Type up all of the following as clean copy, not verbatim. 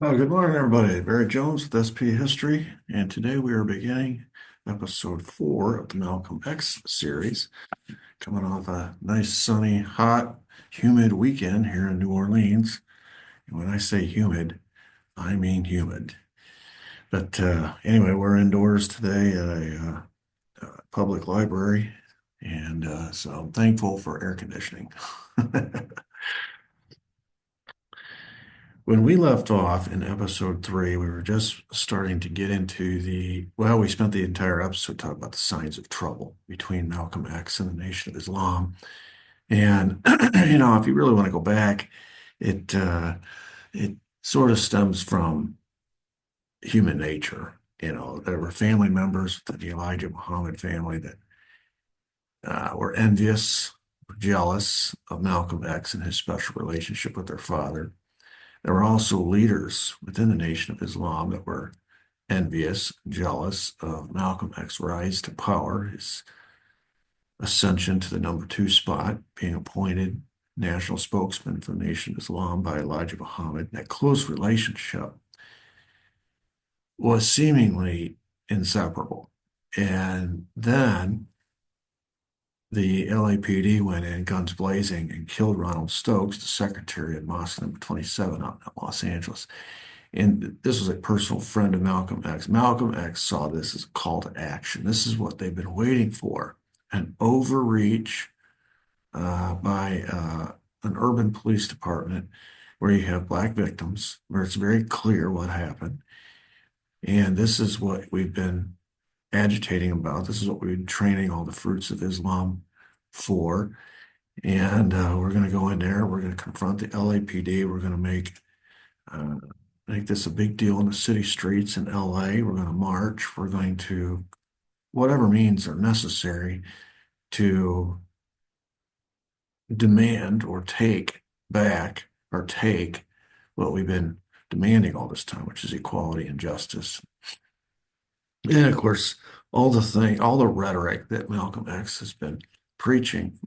Good morning, everybody. Barry Jones with SP History, and today we are beginning episode 4 of the Malcolm X series, coming off a nice, sunny, hot, humid weekend here in New Orleans. And when I say humid, I mean humid. But anyway, we're indoors today at a public library, and so I'm thankful for air conditioning. When we left off in episode 3, we were just starting to get into we spent the entire episode talking about the signs of trouble between Malcolm X and the Nation of Islam. And, if you really want to go back, it sort of stems from human nature. There were family members of the Elijah Muhammad family that were envious, jealous of Malcolm X and his special relationship with their father. There were also leaders within the Nation of Islam that were envious, jealous of Malcolm X's rise to power, his ascension to the number 2 spot, being appointed national spokesman for the Nation of Islam by Elijah Muhammad. That close relationship was seemingly inseparable. And then the LAPD went in guns blazing and killed Ronald Stokes, the secretary at Mosque number 27 out in Los Angeles. And this was a personal friend of Malcolm X. Malcolm X saw this as a call to action. This is what they've been waiting for, an overreach by an urban police department where you have Black victims, where it's very clear what happened. And this is what we've been agitating about. This is what we've been training all the fruits of Islam for. And we're going to go in there. We're going to confront the LAPD. We're going to make this a big deal in the city streets in LA. We're going to march. We're going to, whatever means are necessary to demand or take back or take what we've been demanding all this time, which is equality and justice. And of course, all the rhetoric that Malcolm X has been preaching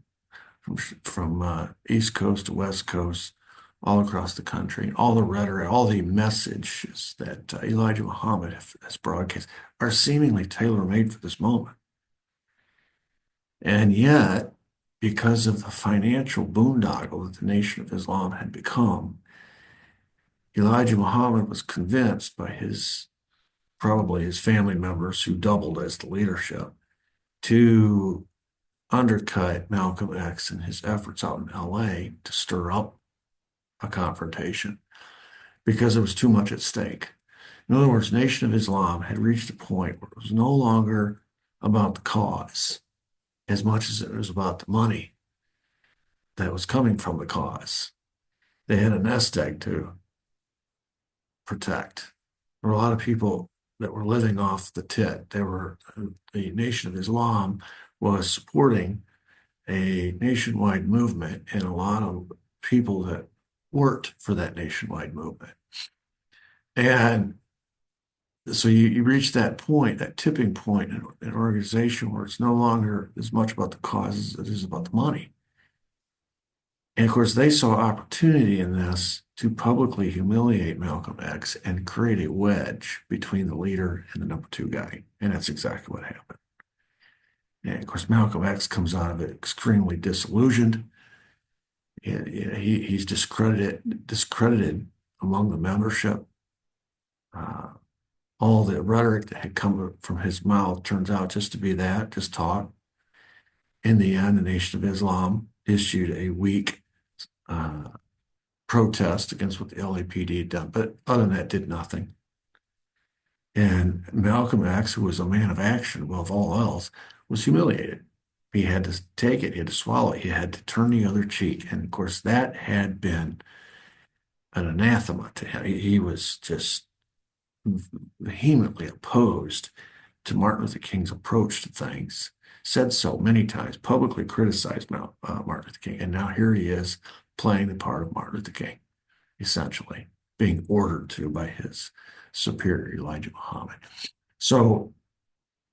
from East Coast to West Coast, all across the country, all the rhetoric, all the messages that Elijah Muhammad has broadcast are seemingly tailor-made for this moment. And yet, because of the financial boondoggle that the Nation of Islam had become, Elijah Muhammad was convinced by probably his family members who doubled as the leadership to undercut Malcolm X and his efforts out in LA to stir up a confrontation because there was too much at stake. In other words, Nation of Islam had reached a point where it was no longer about the cause as much as it was about the money that was coming from the cause. They had a nest egg to protect. There were a lot of people that were living off the tit. The Nation of Islam was supporting a nationwide movement, and a lot of people that worked for that nationwide movement. And so you reach that point, that tipping point in an organization where it's no longer as much about the cause as it is about the money. And of course, they saw opportunity in this to publicly humiliate Malcolm X and create a wedge between the leader and the number 2 guy. And that's exactly what happened. And of course, Malcolm X comes out of it extremely disillusioned. He's discredited among the membership. All the rhetoric that had come from his mouth turns out just to be that, just talk. In the end, the Nation of Islam issued a weak protest against what the LAPD had done, but other than that, did nothing. And Malcolm X, who was a man of action above all else, was humiliated. He had to take it, he had to swallow it, he had to turn the other cheek. And of course, that had been an anathema to him. He was just vehemently opposed to Martin Luther King's approach to things, said so many times, publicly criticized Martin Luther King. And now here he is playing the part of Martin Luther King, essentially being ordered to by his superior, Elijah Muhammad. So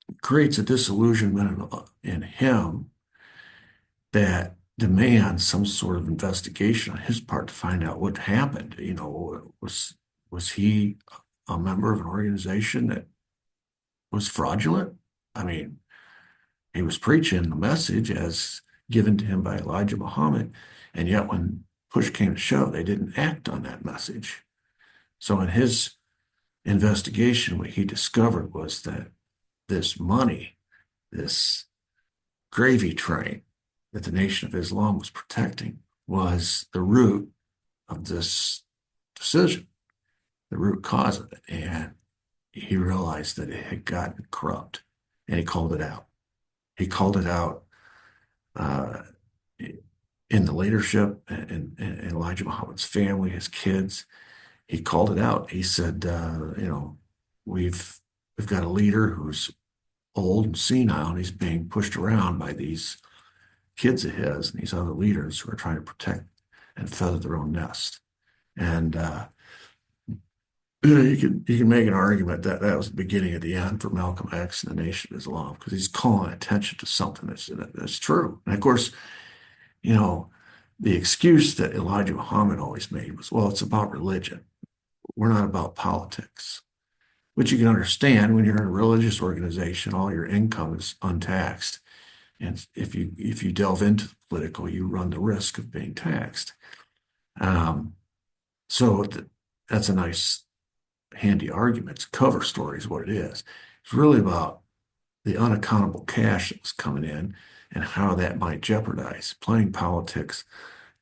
it creates a disillusionment in him that demands some sort of investigation on his part to find out what happened. Was Was he a member of an organization that was fraudulent? I mean, he was preaching the message as given to him by Elijah Muhammad, and yet when push came to shove, they didn't act on that message. So in his investigation, what he discovered was that this money, this gravy train that the Nation of Islam was protecting, was the root of this decision, the root cause of it. And he realized that it had gotten corrupt, and he called it out. He called it out uh, in the leadership and Elijah Muhammad's family, his kids. He called it out. He said, we've we've got a leader who's old and senile, and he's being pushed around by these kids of his and these other leaders who are trying to protect and feather their own nest. And you can make an argument that that was the beginning of the end for Malcolm X and the Nation of Islam because he's calling attention to something that's true. And of course, you know, the excuse that Elijah Muhammad always made was, well, it's about religion. We're not about politics, which you can understand when you're in a religious organization, all your income is untaxed. And if you delve into the political, you run the risk of being taxed. Um, so that's a nice, handy argument. It's a cover story, is what it is. It's really about the unaccountable cash that was coming in and how that might jeopardize playing politics,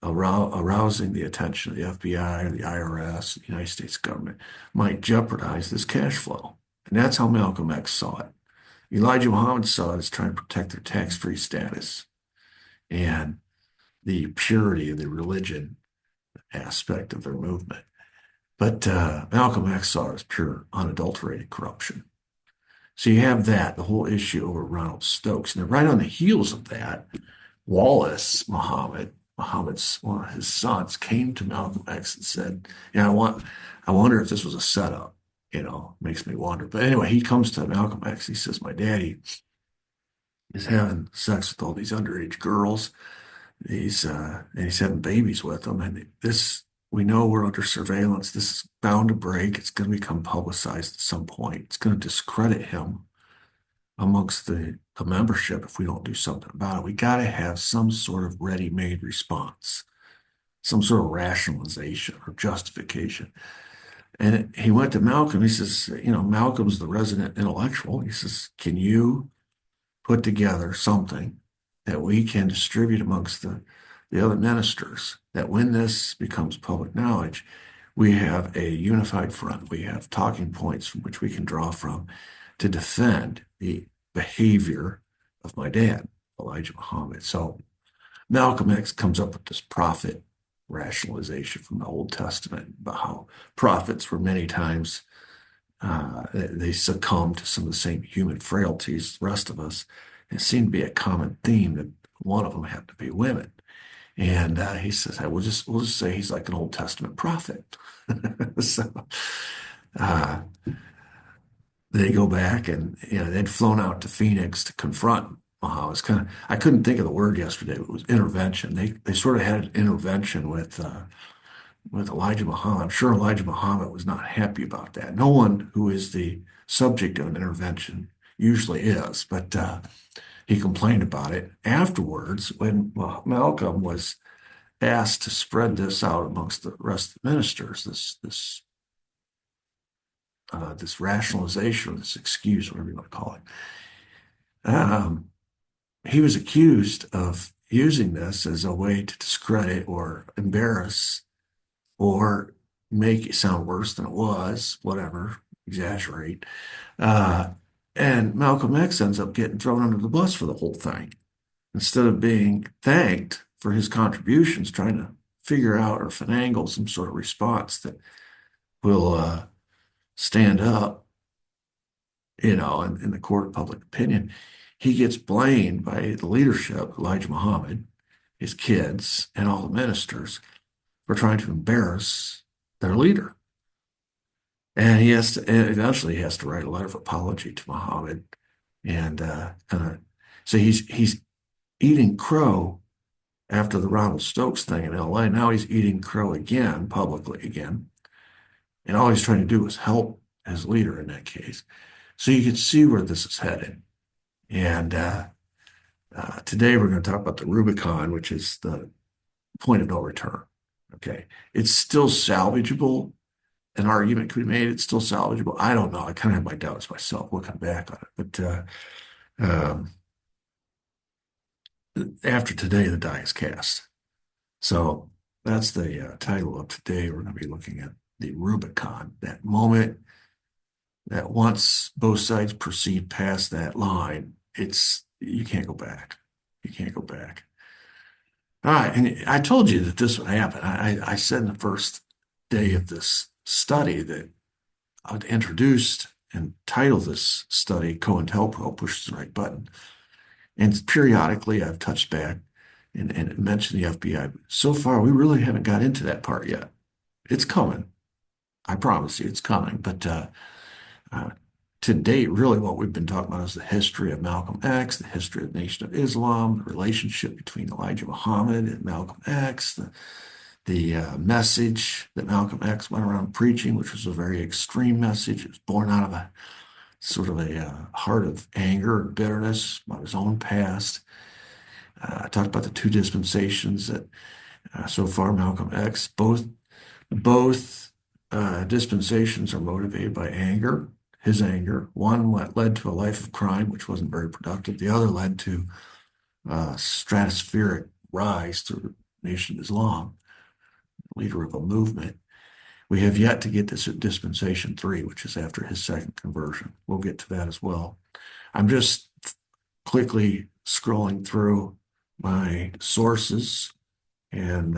arousing the attention of the FBI or the IRS, the United States government, might jeopardize this cash flow. And that's how Malcolm X saw it. Elijah Muhammad saw it as trying to protect their tax-free status and the purity of the religion aspect of their movement. But Malcolm X saw it as pure, unadulterated corruption. So you have that, the whole issue over Ronald Stokes. And then right on the heels of that, Wallace Muhammad's one of his sons, came to Malcolm X and said, "Yeah, I wonder if this was a setup." Makes me wonder. But anyway, he comes to Malcolm X. He says, "My daddy is having sex with all these underage girls. And he's having babies with them. And this, we know we're under surveillance. This is bound to break. It's going to become publicized at some point. It's going to discredit him amongst the membership if we don't do something about it. We got to have some sort of ready-made response, some sort of rationalization or justification." And he went to Malcolm. He says, Malcolm's the resident intellectual. He says, "Can you put together something that we can distribute amongst the other ministers, that when this becomes public knowledge, we have a unified front. We have talking points from which we can draw from to defend the behavior of my dad, Elijah Muhammad." So Malcolm X comes up with this prophet rationalization from the Old Testament about how prophets were many times they succumb to some of the same human frailties as the rest of us. It seemed to be a common theme that one of them happened to be women. And he says, "Hey, we'll just say he's like an Old Testament prophet." So uh, they go back and they'd flown out to Phoenix to confront Muhammad. It's kind of, I couldn't think of the word yesterday. It was intervention. They sort of had an intervention with Elijah Muhammad. I'm sure Elijah Muhammad was not happy about that. No one who is the subject of an intervention usually is, but he complained about it. Afterwards, when Malcolm was asked to spread this out amongst the rest of the ministers, this rationalization or this excuse, whatever you want to call it, he was accused of using this as a way to discredit or embarrass or make it sound worse than it was, whatever, exaggerate. Uh, and Malcolm X ends up getting thrown under the bus for the whole thing. Instead of being thanked for his contributions, trying to figure out or finagle some sort of response that will stand up, in the court of public opinion, he gets blamed by the leadership, Elijah Muhammad, his kids, and all the ministers for trying to embarrass their leader. And and eventually he has to write a letter of apology to Muhammad. And so he's eating crow after the Ronald Stokes thing in LA. Now he's eating crow again, publicly again. And all he's trying to do is help his leader in that case. So you can see where this is headed. And today we're going to talk about the Rubicon, which is the point of no return. Okay. It's still salvageable. An argument could be made. It's still salvageable. I don't know. I kind of have my doubts myself looking back on it. But um, after today, the die is cast. So that's the title of today. We're going to be looking at the Rubicon, that moment that once both sides proceed past that line, it's you can't go back. You can't go back. All right, and I told you that this would happen. I said in the first day of this study that I'd introduced and title this study COINTELPRO pushes the right button. And periodically I've touched back and mentioned the FBI. So far, we really haven't got into that part yet. It's coming. I promise you, it's coming. But uh, to date, really what we've been talking about is the history of Malcolm X, the history of the Nation of Islam, the relationship between Elijah Muhammad and Malcolm X, the message that Malcolm X went around preaching, which was a very extreme message. It was born out of a sort of a heart of anger and bitterness about his own past. I talked about the two dispensations that so far Malcolm X, both dispensations are motivated by anger, his anger. One led to a life of crime, which wasn't very productive. The other led to stratospheric rise through the Nation of Islam, leader of a movement. We have yet to get to dispensation three, which is after his second conversion. We'll get to that as well. I'm just quickly scrolling through my sources, and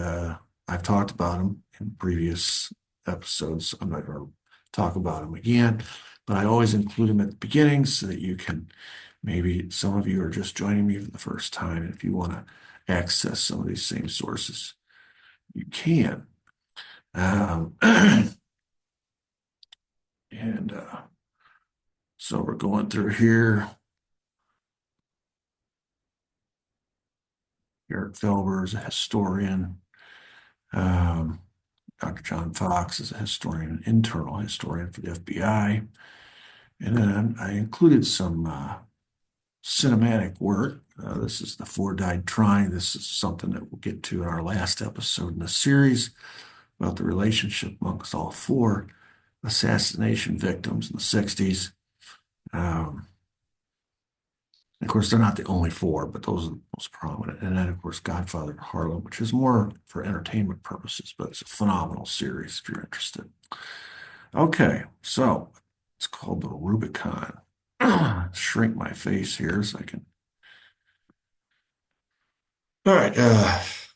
I've talked about them in previous episodes. I'm not going to talk about them again, but I always include them at the beginning so that you can, maybe some of you are just joining me for the first time. And if you want to access some of these same sources, you can. And so we're going through here. Eric Felber is a historian. Um, Dr. John Fox is a historian, an internal historian for the FBI. And then I included some cinematic work. This is The Four Died Trying. This is something that we'll get to in our last episode in the series about the relationship amongst all four assassination victims in the 60s. Of course, they're not the only four, but those are the most prominent. And then, of course, Godfather of Harlem, which is more for entertainment purposes, but it's a phenomenal series if you're interested. Okay, so it's called the Rubicon. Shrink my face here so I can. All right,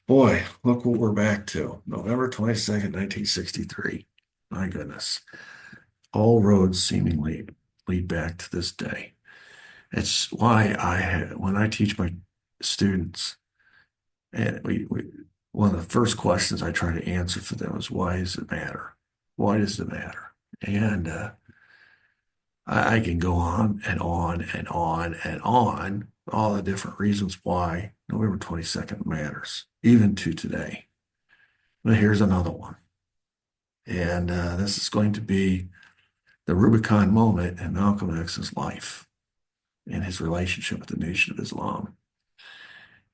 boy, look what we're back to. November 22nd, 1963. My goodness. All roads seemingly lead back to this day. It's why when I teach my students, and one of the first questions I try to answer for them is, why does it matter? Why does it matter? And I can go on and on and on and on, all the different reasons why November 22nd matters, even to today. But here's another one. And this is going to be the Rubicon moment in Malcolm X's life and his relationship with the Nation of Islam.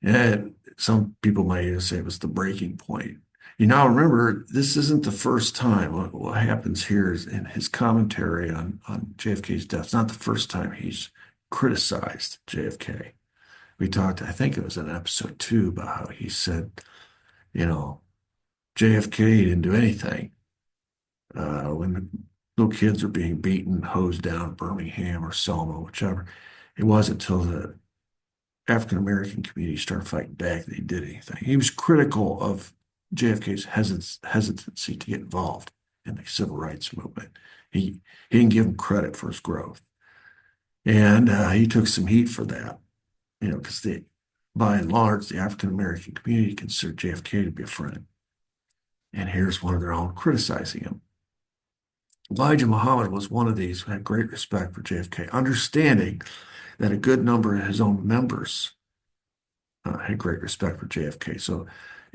And some people might even say it was the breaking point. You now remember, this isn't the first time. What happens here is in his commentary on JFK's death, it's not the first time he's criticized JFK. We talked, I think it was in episode 2, about how he said, JFK didn't do anything. When the little kids are being beaten, hosed down at Birmingham or Selma, whichever, it wasn't until the African American community started fighting back that he did anything. He was critical of JFK's hesitancy to get involved in the civil rights movement. He didn't give him credit for his growth. And he took some heat for that, because by and large, the African American community considered JFK to be a friend. And here's one of their own criticizing him. Elijah Muhammad was one of these who had great respect for JFK, understanding that a good number of his own members had great respect for JFK. So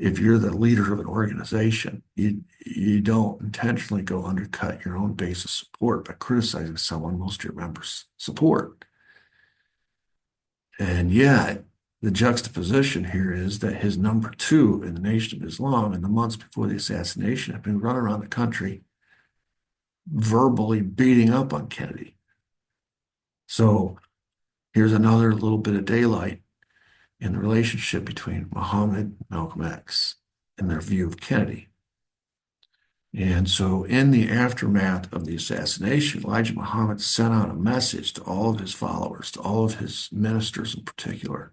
if you're the leader of an organization, you don't intentionally go undercut your own base of support by criticizing someone most of your members support. And yet, the juxtaposition here is that his number two in the Nation of Islam in the months before the assassination had been running around the country verbally beating up on Kennedy. So here's another little bit of daylight in the relationship between Muhammad and Malcolm X and their view of Kennedy. And so, in the aftermath of the assassination, Elijah Muhammad sent out a message to all of his followers, to all of his ministers in particular,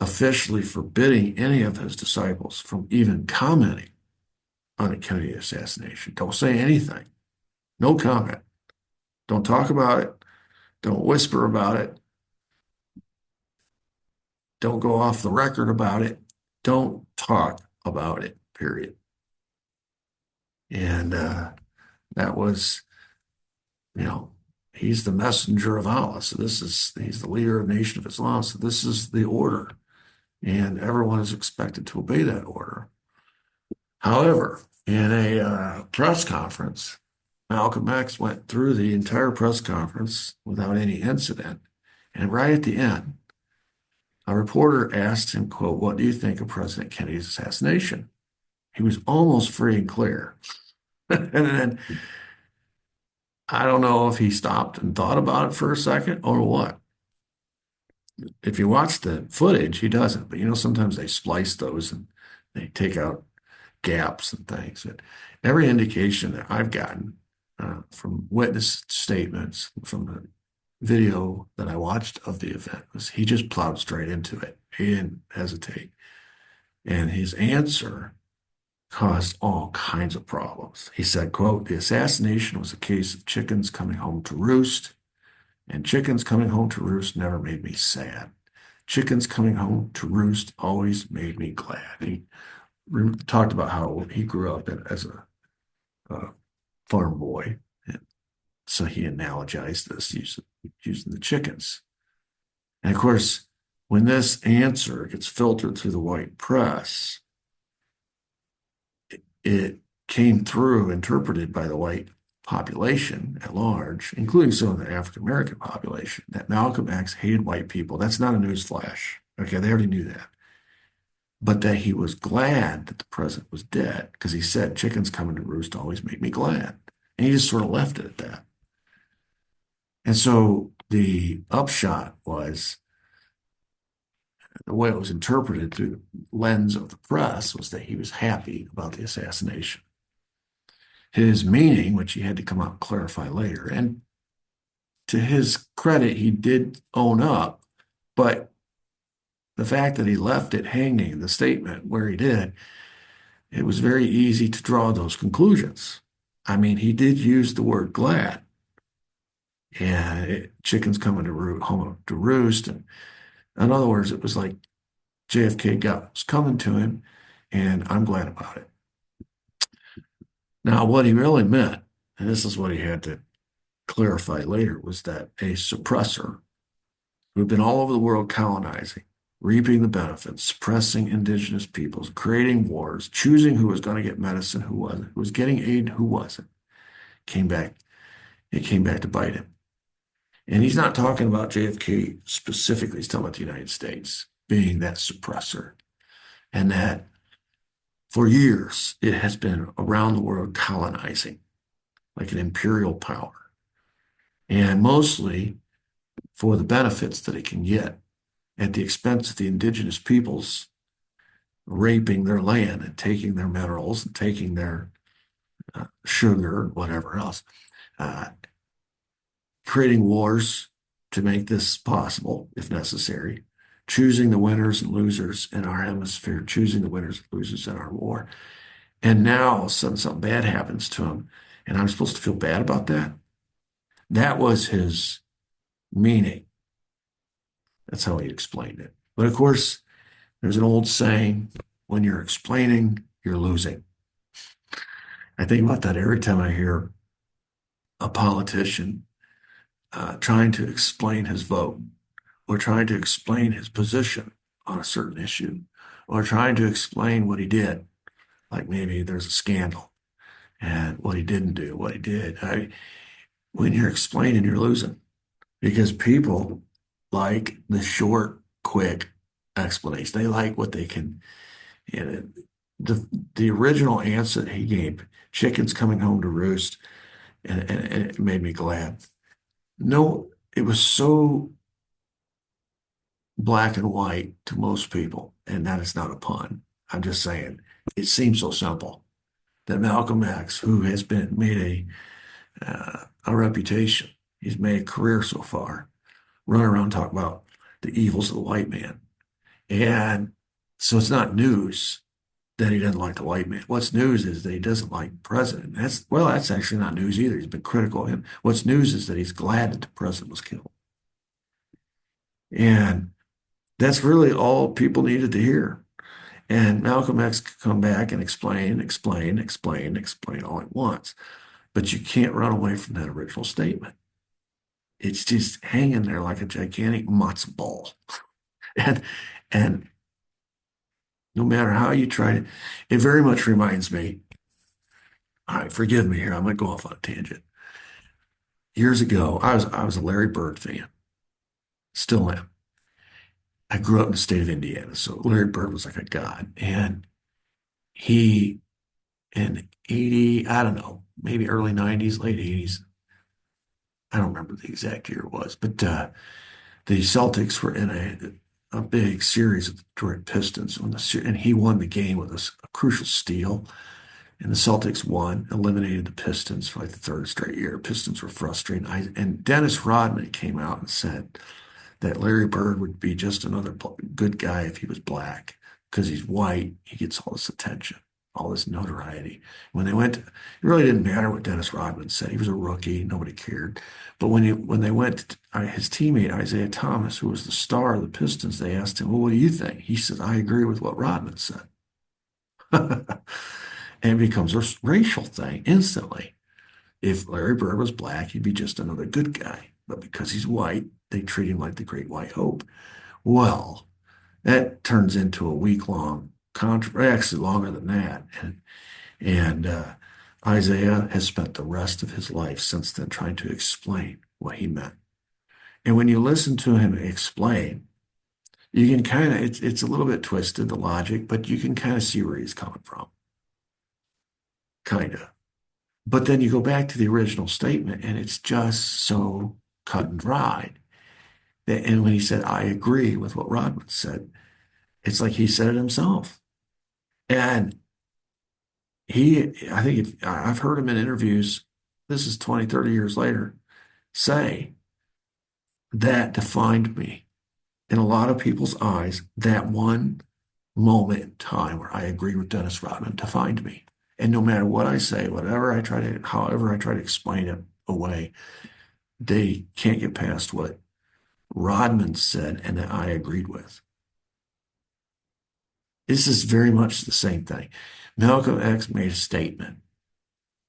officially forbidding any of his disciples from even commenting on the Kennedy assassination. Don't say anything. No comment. Don't talk about it. Don't whisper about it. Don't go off the record about it. Don't talk about it, period. And that was, he's the messenger of Allah. So he's the leader of the Nation of Islam. So this is the order. And everyone is expected to obey that order. However, in a press conference, Malcolm X went through the entire press conference without any incident. And right at the end, a reporter asked him, quote, "What do you think of President Kennedy's assassination?" He was almost free and clear. And then I don't know if he stopped and thought about it for a second or what. If you watch the footage, he doesn't. But sometimes they splice those and they take out gaps and things. And every indication that I've gotten from witness statements, from the video that I watched of the event, was he just plowed straight into it. He didn't hesitate. And his answer caused all kinds of problems. He said, quote, "The assassination was a case of chickens coming home to roost, and chickens coming home to roost never made me sad. Chickens coming home to roost always made me glad." He talked about how he grew up as a farm boy, and so he analogized this using the chickens. And of course, when this answer gets filtered through the white press, it came through interpreted by the white population at large, including some of the African American population, that Malcolm X hated white people. That's not a news flash. Okay, they already knew that. But that he was glad that the president was dead because he said, "Chickens coming to roost always make me glad." And he just sort of left it at that. And so the upshot was, the way it was interpreted through the lens of the press, was that he was happy about the assassination. His meaning, which he had to come out and clarify later, and to his credit, he did own up, but the fact that he left it hanging, the statement where he did, it was very easy to draw those conclusions. I mean, he did use the word glad, and chickens coming home to roost. And in other words, it was like JFK was coming to him, and I'm glad about it. Now, what he really meant, and this is what he had to clarify later, was that a suppressor who had been all over the world colonizing, reaping the benefits, suppressing indigenous peoples, creating wars, choosing who was going to get medicine, who wasn't, who was getting aid, who wasn't, came back. It came back to bite him. And he's not talking about JFK specifically. He's talking about the United States being that suppressor, and that for years it has been around the world colonizing like an imperial power, and mostly for the benefits that it can get at the expense of the indigenous peoples, raping their land and taking their minerals and taking their sugar and whatever else, creating wars to make this possible if necessary, choosing the winners and losers in our hemisphere, choosing the winners and losers in our war. And now all of a sudden something bad happens to him, and I'm supposed to feel bad about that? That was his meaning. That's how he explained it. But of course, there's an old saying, when you're explaining, you're losing. I think about that every time I hear a politician trying to explain his vote, or trying to explain his position on a certain issue, or trying to explain what he did, like maybe there's a scandal and what he didn't do, what he did. When you're explaining, you're losing because people like the short, quick explanation. They like what they can. You know, the original answer he gave, chickens coming home to roost, and it made me glad. No, it was so black and white to most people, and that is not a pun. I'm just saying it seems so simple that Malcolm X, who has been made a reputation, he's made a career so far, run around talking about the evils of the white man, and so it's not news that he doesn't like the white man. What's news is that he doesn't like the president. That's actually not news either. He's been critical of him. What's news is that he's glad that the president was killed, and that's really all people needed to hear. And Malcolm X could come back and explain all at once. But you can't run away from that original statement. It's just hanging there like a gigantic matzo ball. And and no matter how you try to, it very much reminds me, all right, forgive me here, I might go off on a tangent. Years ago, I was a Larry Bird fan, still am. I grew up in the state of Indiana, so Larry Bird was like a god. And he in 80, I don't know, maybe early 90s, late 80s. I don't remember the exact year it was, but the Celtics were in a big series of the Detroit Pistons and he won the game with a crucial steal. And the Celtics won, eliminated the Pistons for like the third straight year. Pistons were frustrated. And Dennis Rodman came out and said that Larry Bird would be just another good guy if he was black because he's white. He gets all this attention, all this notoriety. When they went, it really didn't matter what Dennis Rodman said. He was a rookie. Nobody cared. But when they went, his teammate Isaiah Thomas, who was the star of the Pistons, they asked him, "Well, what do you think?" He said, "I agree with what Rodman said." And it becomes a racial thing instantly. If Larry Bird was black, he'd be just another good guy. But because he's white, they treat him like the great white hope. Well, that turns into a week-long controversy, actually longer than that. And Isaiah has spent the rest of his life since then trying to explain what he meant. And when you listen to him explain, you can kind of, it's a little bit twisted, the logic, but you can kind of see where he's coming from. Kind of. But then you go back to the original statement and it's just so cut and dried. And when he said, "I agree with what Rodman said," it's like he said it himself. And I think I've heard him in interviews, this is 20, 30 years later, say that defined me. In a lot of people's eyes, that one moment in time where I agree with Dennis Rodman defined me. And no matter what I say, however I try to explain it away, they can't get past what Rodman said and that I agreed with. This is very much the same thing. Malcolm X made a statement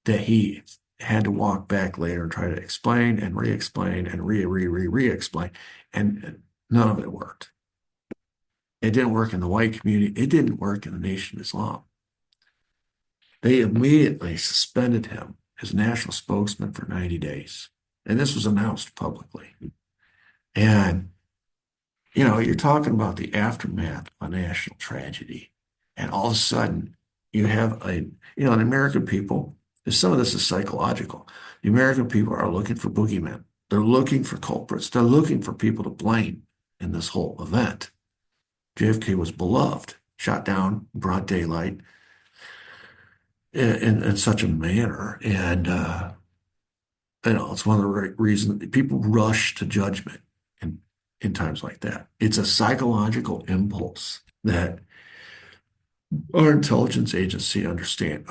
that he had to walk back later and try to explain and re-explain and re-explain, and none of it worked. It didn't work in the white community. It didn't work in the Nation of Islam. They immediately suspended him as national spokesman for 90 days. And this was announced publicly. And, you're talking about the aftermath of a national tragedy. And all of a sudden, you have the American people, some of this is psychological. The American people are looking for boogeymen. They're looking for culprits. They're looking for people to blame in this whole event. JFK was beloved, shot down in broad daylight in such a manner. And, it's one of the reasons people rush to judgment in times like that. It's a psychological impulse that our intelligence agencies understand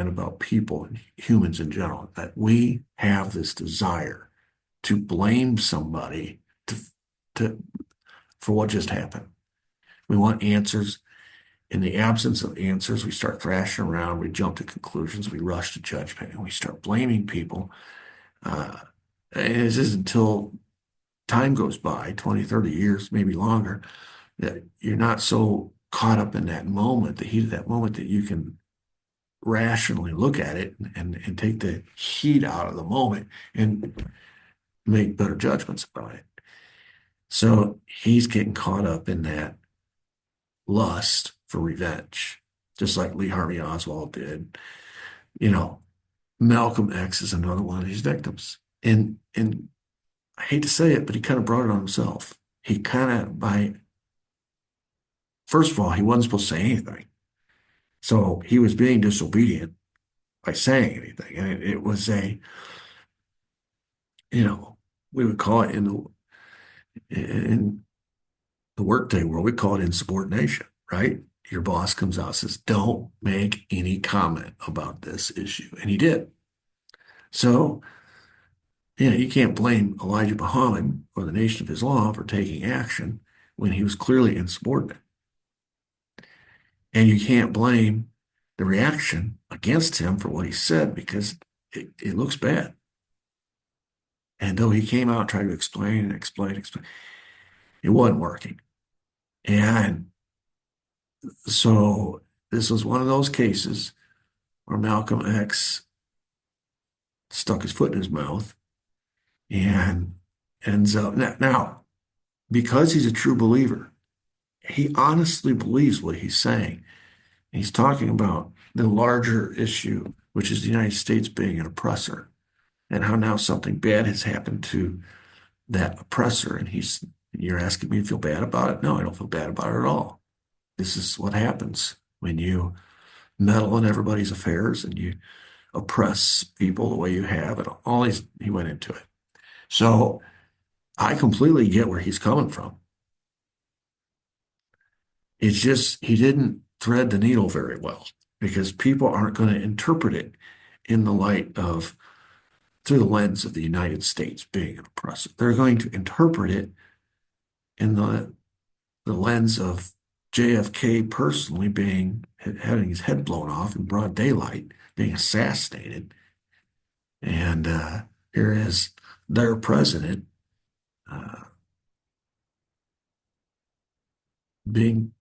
about people and humans in general, that we have this desire to blame somebody to for what just happened. We want answers. In the absence of answers, we start thrashing around, we jump to conclusions, we rush to judgment, and we start blaming people. And this is until time goes by, 20, 30 years, maybe longer, that you're not so caught up in that moment, the heat of that moment, that you can rationally look at it and take the heat out of the moment and make better judgments about it. So he's getting caught up in that lust for revenge, just like Lee Harvey Oswald did. You know, Malcolm X is another one of these victims. And I hate to say it, but he kind of brought it on himself. He kind of by first of all, he wasn't supposed to say anything. So he was being disobedient by saying anything. And it was you know, we would call it in the workday world, we call it insubordination, right? Your boss comes out and says, don't make any comment about this issue. And he did. So, you can't blame Elijah Muhammad or the Nation of Islam for taking action when he was clearly insubordinate. And you can't blame the reaction against him for what he said because it looks bad. And though he came out and tried to explain and explain, it wasn't working. And so this was one of those cases where Malcolm X stuck his foot in his mouth and ends up now, because he's a true believer, he honestly believes what he's saying. He's talking about the larger issue, which is the United States being an oppressor, and how now something bad has happened to that oppressor. And you're asking me to feel bad about it? No, I don't feel bad about it at all. This is what happens when you meddle in everybody's affairs and you oppress people the way you have, and all he went into it. So I completely get where he's coming from. It's just he didn't thread the needle very well because people aren't going to interpret it in the light of through the lens of the United States being an oppressor. They're going to interpret it in the lens of JFK personally having his head blown off in broad daylight, being assassinated. And here is their president uh, being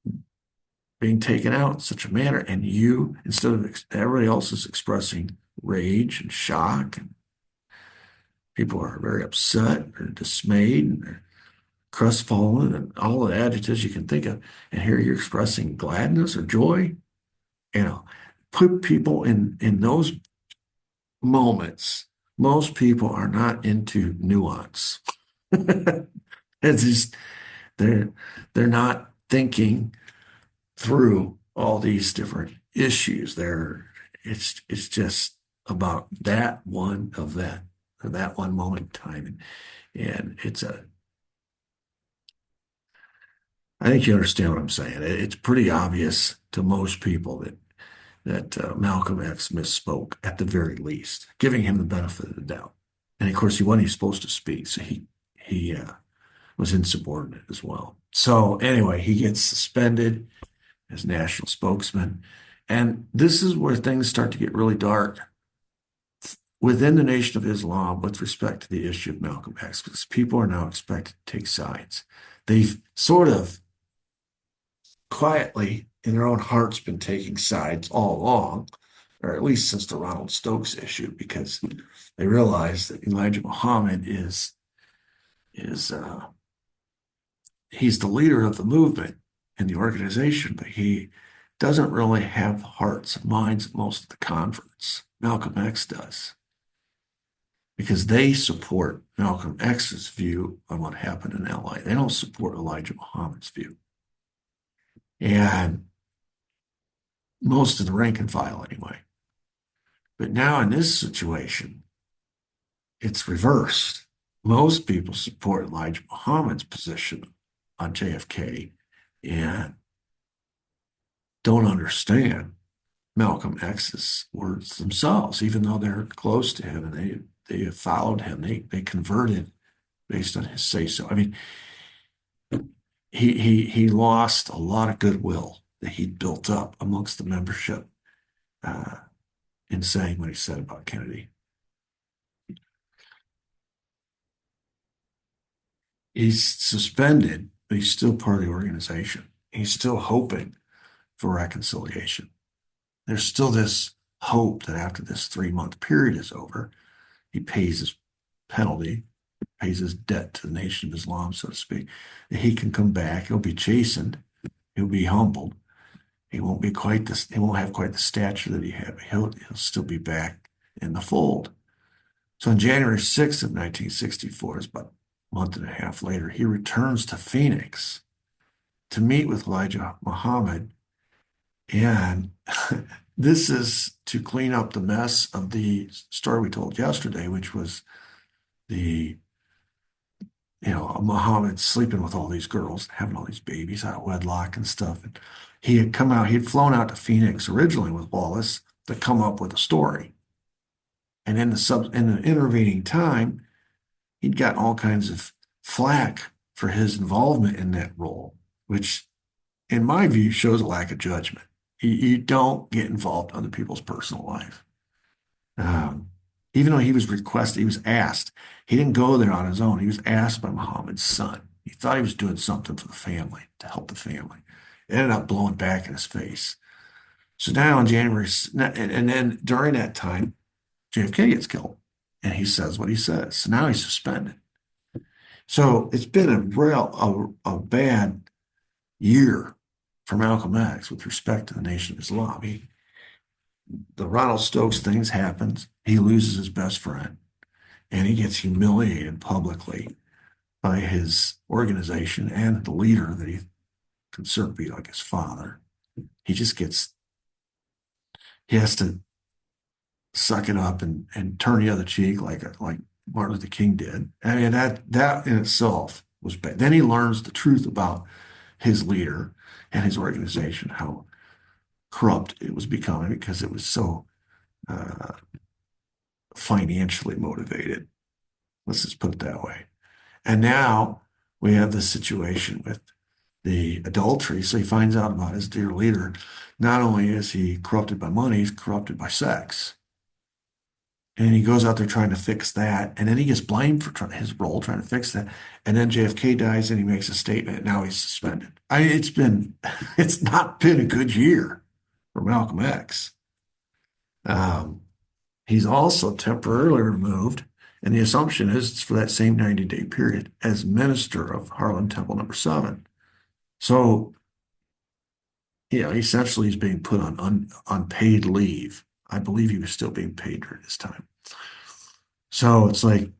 taken out in such a manner. And you, instead of everybody else is expressing rage and shock, and people are very upset or dismayed and they're crestfallen and all the adjectives you can think of. And here you're expressing gladness or joy. Put people in those moments. Most people are not into nuance. It's just they're they're not thinking through all these different issues. It's just about that one event or that one moment in time. And I think you understand what I'm saying. It's pretty obvious to most people that Malcolm X misspoke at the very least, giving him the benefit of the doubt. And of course, he wasn't even supposed to speak, so he was insubordinate as well. So anyway, he gets suspended as national spokesman, and this is where things start to get really dark within the Nation of Islam with respect to the issue of Malcolm X, because people are now expected to take sides. They've sort of quietly in their own hearts been taking sides all along, or at least since the Ronald Stokes issue, because they realize that Elijah Muhammad is he's the leader of the movement in the organization, but he doesn't really have the hearts and minds of most of the converts. Malcolm X does, because they support Malcolm X's view on what happened in LA. They don't support Elijah Muhammad's view. And most of the rank and file anyway. But now in this situation, it's reversed. Most people support Elijah Muhammad's position on JFK and don't understand Malcolm X's words themselves, even though they're close to him and they have followed him. They converted based on his say-so. I mean, he lost a lot of goodwill that he'd built up amongst the membership uh, in saying what he said about Kennedy. He's suspended but he's still part of the organization. He's still hoping for reconciliation. There's still this hope that after this 3-month period is over, he pays his penalty, pays his debt to the Nation of Islam, so to speak. He can come back. He'll be chastened. He'll be humbled. He won't be quite this. He won't have quite the stature that he had. But he'll still be back in the fold. So on January 6th of 1964, is about a month and a half later, he returns to Phoenix to meet with Elijah Muhammad, and this is to clean up the mess of the story we told yesterday, which was the Muhammad sleeping with all these girls, having all these babies out of wedlock and stuff. And he had flown out to Phoenix originally with Wallace to come up with a story. And in the intervening time, he'd gotten all kinds of flack for his involvement in that role, which, in my view, shows a lack of judgment. You don't get involved in other people's personal life. Um, Even though he was requested, he was asked. He didn't go there on his own. He was asked by Muhammad's son. He thought he was doing something for the family, to help the family. It ended up blowing back in his face. So now in January, and then during that time, JFK gets killed, and he says what he says. So now he's suspended. So it's been a bad year for Malcolm X with respect to the Nation of Islam. The Ronald Stokes things happens. He loses his best friend, and he gets humiliated publicly by his organization and the leader that he considered to be like his father. He has to suck it up and turn the other cheek like Martin Luther King did. I mean, that in itself was bad. Then he learns the truth about his leader and his organization, how corrupt it was becoming because it was so uh, financially motivated. Let's just put it that way. And now we have this situation with the adultery. So he finds out about his dear leader. Not only is he corrupted by money, he's corrupted by sex. And he goes out there trying to fix that. And then he gets blamed for his role trying to fix that. And then JFK dies and he makes a statement. And now he's suspended. It's not been a good year for Malcolm X. He's also temporarily removed, and the assumption is it's for that same 90-day period as minister of Harlem Temple number 7. So, essentially he's being put on unpaid leave. I believe he was still being paid during this time. So it's like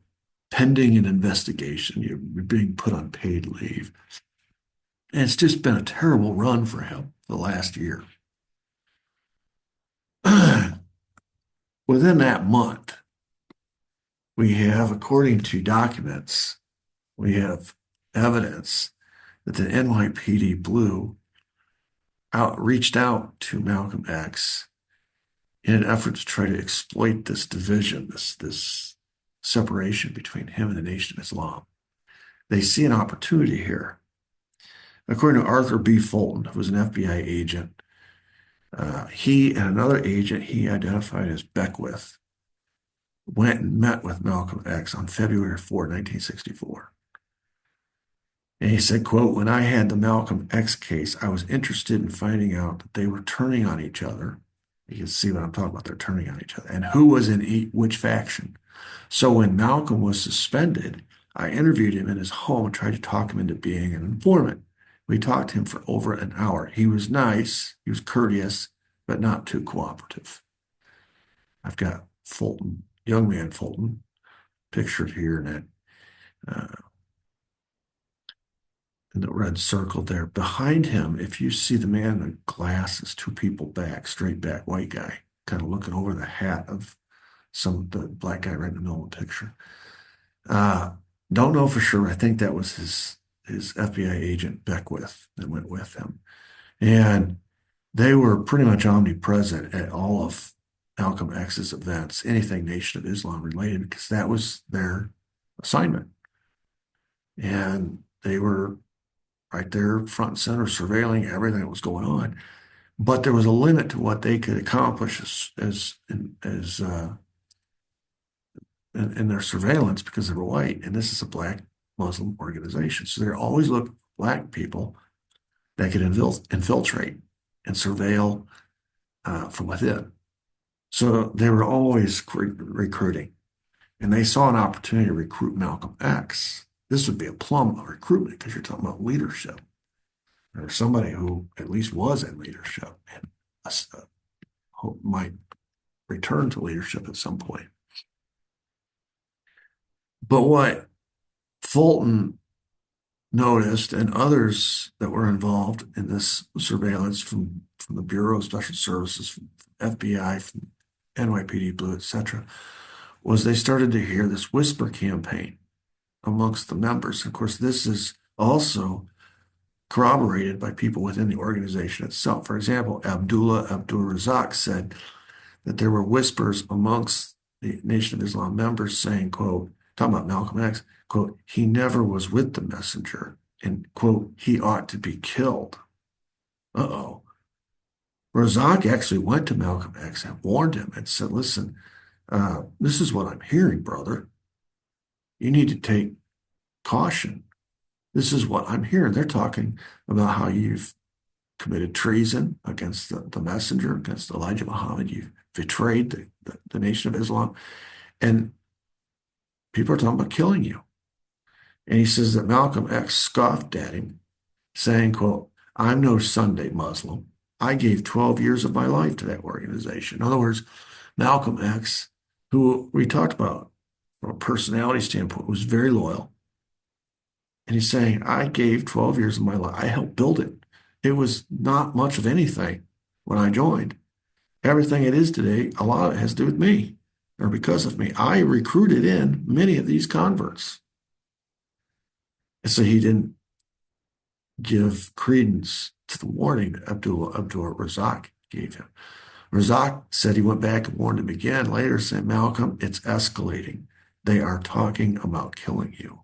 pending an investigation, you're being put on paid leave. And it's just been a terrible run for him the last year. Within that month, we have, according to documents, we have evidence that the NYPD Blue reached out to Malcolm X in an effort to try to exploit this division, this separation between him and the Nation of Islam. They see an opportunity here. According to Arthur B. Fulton, who was an FBI agent, he and another agent he identified as Beckwith went and met with Malcolm X on February 4, 1964. And he said, quote, "When I had the Malcolm X case, I was interested in finding out that they were turning on each other." You can see what I'm talking about. They're turning on each other. And who was in which faction. So when Malcolm was suspended, I interviewed him in his home and tried to talk him into being an informant. We talked to him for over an hour. He was nice, he was courteous, but not too cooperative. I've got Fulton, young man Fulton, pictured here in the red circle there. Behind him, if you see the man in the glasses, 2 people back, straight back, white guy, kind of looking over the hat of the black guy right in the middle of the picture. Don't know for sure. I think that was his FBI agent Beckwith that went with him. And they were pretty much omnipresent at all of Malcolm X's events, anything Nation of Islam related, because that was their assignment. And they were right there front and center surveilling everything that was going on. But there was a limit to what they could accomplish in their surveillance because they were white. And this is a black Muslim organization. So they're always looking for black people that could infiltrate and surveil from within. So they were always recruiting, and they saw an opportunity to recruit Malcolm X. This would be a plum of recruitment because you're talking about leadership or somebody who at least was in leadership and might return to leadership at some point. But what Fulton noticed and others that were involved in this surveillance from the Bureau of Special Services, from FBI, from NYPD Blue, etc., was they started to hear this whisper campaign amongst the members. Of course, this is also corroborated by people within the organization itself. For example, Abdullah Abdul Razak said that there were whispers amongst the Nation of Islam members saying, quote, talking about Malcolm X, quote, he never was with the messenger, and quote, he ought to be killed. Uh-oh. Razak actually went to Malcolm X and warned him and said, listen, this is what I'm hearing, brother. You need to take caution. This is what I'm hearing. They're talking about how you've committed treason against the messenger, against Elijah Muhammad. You've betrayed the Nation of Islam. And people are talking about killing you. And he says that Malcolm X scoffed at him, saying, quote, I'm no Sunday Muslim. I gave 12 years of my life to that organization. In other words, Malcolm X, who we talked about from a personality standpoint, was very loyal. And he's saying, I gave 12 years of my life. I helped build it. It was not much of anything when I joined. Everything it is today, a lot of it has to do with me or because of me. I recruited in many of these converts. And so he didn't give credence to the warning that Abdul Razak gave him. Razak said he went back and warned him again later, saying, Malcolm, it's escalating. They are talking about killing you.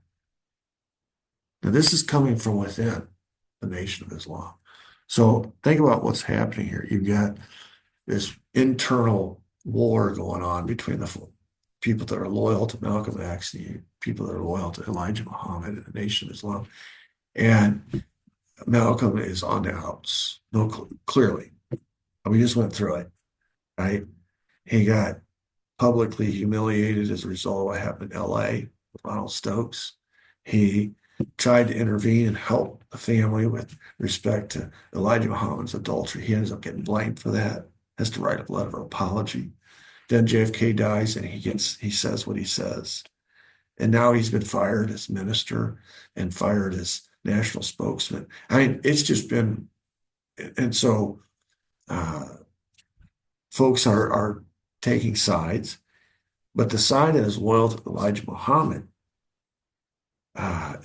Now, this is coming from within the Nation of Islam. So think about what's happening here. You've got this internal war going on between the people that are loyal to Malcolm X, the people that are loyal to Elijah Muhammad and the Nation of Islam. And Malcolm is on the outs, clearly. We just went through it, right? He got publicly humiliated as a result of what happened in LA with Ronald Stokes. He tried to intervene and help the family with respect to Elijah Muhammad's adultery. He ends up getting blamed for that, has to write a letter of apology. Then JFK dies and he says what he says. And now he's been fired as minister and fired as national spokesman. I mean, it's just been, and so folks are taking sides, but the side that is loyal to Elijah Muhammad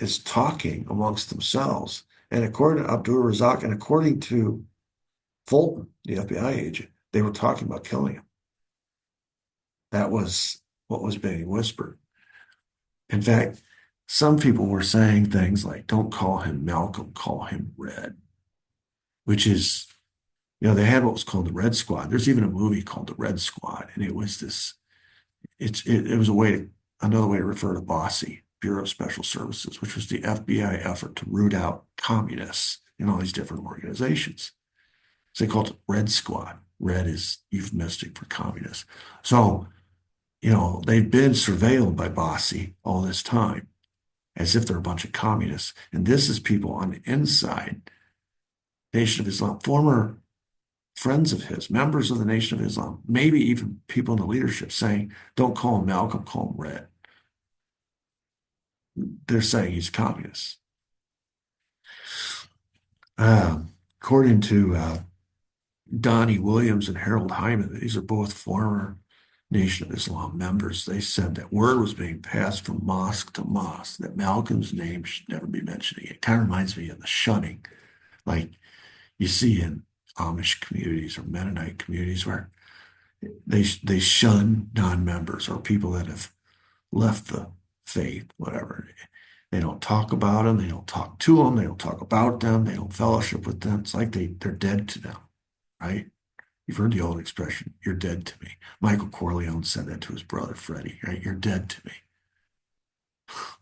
is talking amongst themselves. And according to Abdul Razak and according to Fulton, the FBI agent, they were talking about killing him. That was what was being whispered. In fact, some people were saying things like, don't call him Malcolm, call him Red, which is, they had what was called the Red Squad. There's even a movie called The Red Squad, and it was this, it was another way to refer to BOSSI, Bureau of Special Services, which was the FBI effort to root out communists in all these different organizations. So they called it Red Squad. Red is euphemistic for communist. So, they've been surveilled by BOSSI all this time, as if they're a bunch of communists. And this is people on the inside, Nation of Islam, former friends of his, members of the Nation of Islam, maybe even people in the leadership saying, don't call him Malcolm, call him Red. They're saying he's communist. According to Donnie Williams and Harold Hyman, these are both former Nation of Islam members. They said that word was being passed from mosque to mosque that Malcolm's name should never be mentioned again. It kind of reminds me of the shunning, like you see in Amish communities or Mennonite communities where they shun non-members or people that have left the faith, whatever. They don't talk about them. They don't talk to them. They don't talk about them. They don't fellowship with them. It's like they're dead to them, right? You've heard the old expression, you're dead to me. Michael Corleone said that to his brother, Freddie, right? You're dead to me.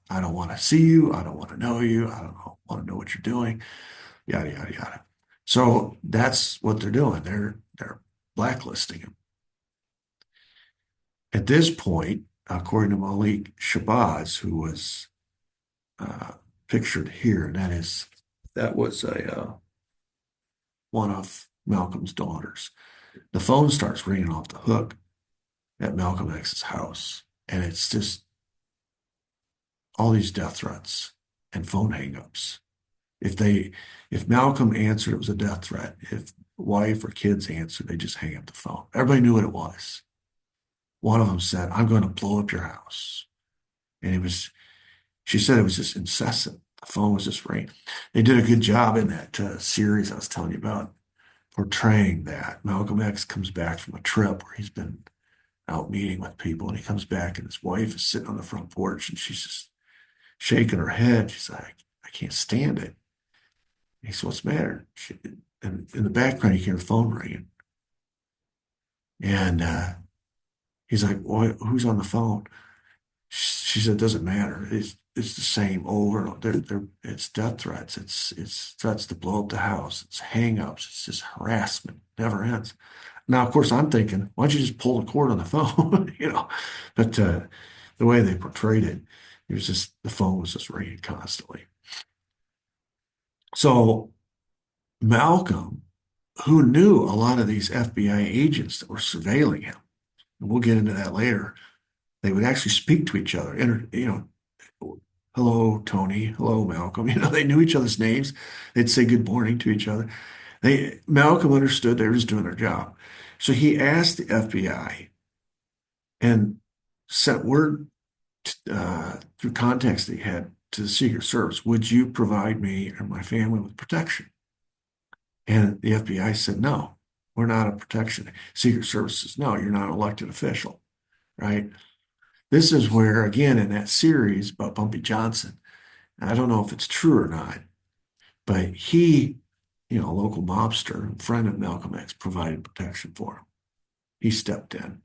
I don't want to see you. I don't want to know you. I don't want to know what you're doing. Yada, yada, yada. So that's what they're doing. They're blacklisting him. At this point, according to Malik Shabazz, who was uh, pictured here, and that was a one of Malcolm's daughters. The phone starts ringing off the hook at Malcolm X's house, and it's just all these death threats and phone hangups. If they, if Malcolm answered, it was a death threat. If wife or kids answered, they just hang up the phone. Everybody knew what it was. One of them said, "I'm going to blow up your house," and she said it was just incessant. The phone was just ringing. They did a good job in that series I was telling you about portraying that. Malcolm X comes back from a trip where he's been out meeting with people, and he comes back, and his wife is sitting on the front porch, and she's just shaking her head. She's like, "I can't stand it." He said, "What's the matter?" And in the background, you hear the phone ringing. And he's like, "Well, who's on the phone?" She said, "Doesn't matter. It's the same over and over. It's death threats. It's threats to blow up the house. It's hang-ups. It's just harassment. Never ends." Now, of course, I'm thinking, why don't you just pull the cord on the phone? But the way they portrayed it, it was just the phone was just ringing constantly. So Malcolm, who knew a lot of these FBI agents that were surveilling him, and we'll get into that later, they would actually speak to each other. Hello, Tony. Hello, Malcolm. They knew each other's names. They'd say good morning to each other. Malcolm understood they were just doing their job. So he asked the FBI and sent word through contacts that he had to the Secret Service, would you provide me and my family with protection? And the FBI said, no, we're not a protection. Secret Service says, no, you're not an elected official, right? This is where, again, in that series about Bumpy Johnson, I don't know if it's true or not, but he, a local mobster, a friend of Malcolm X, provided protection for him. He stepped in.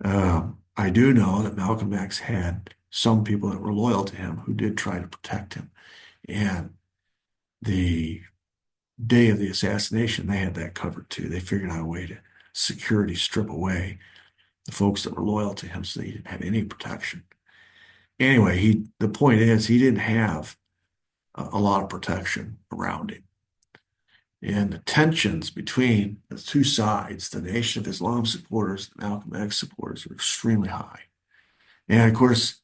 I do know that Malcolm X had some people that were loyal to him who did try to protect him. And the day of the assassination, they had that covered too. They figured out a way to security strip away the folks that were loyal to him so he didn't have any protection. Anyway, the point is he didn't have a lot of protection around him. And the tensions between the two sides, the Nation of Islam supporters, the Malcolm X supporters, are extremely high. And of course,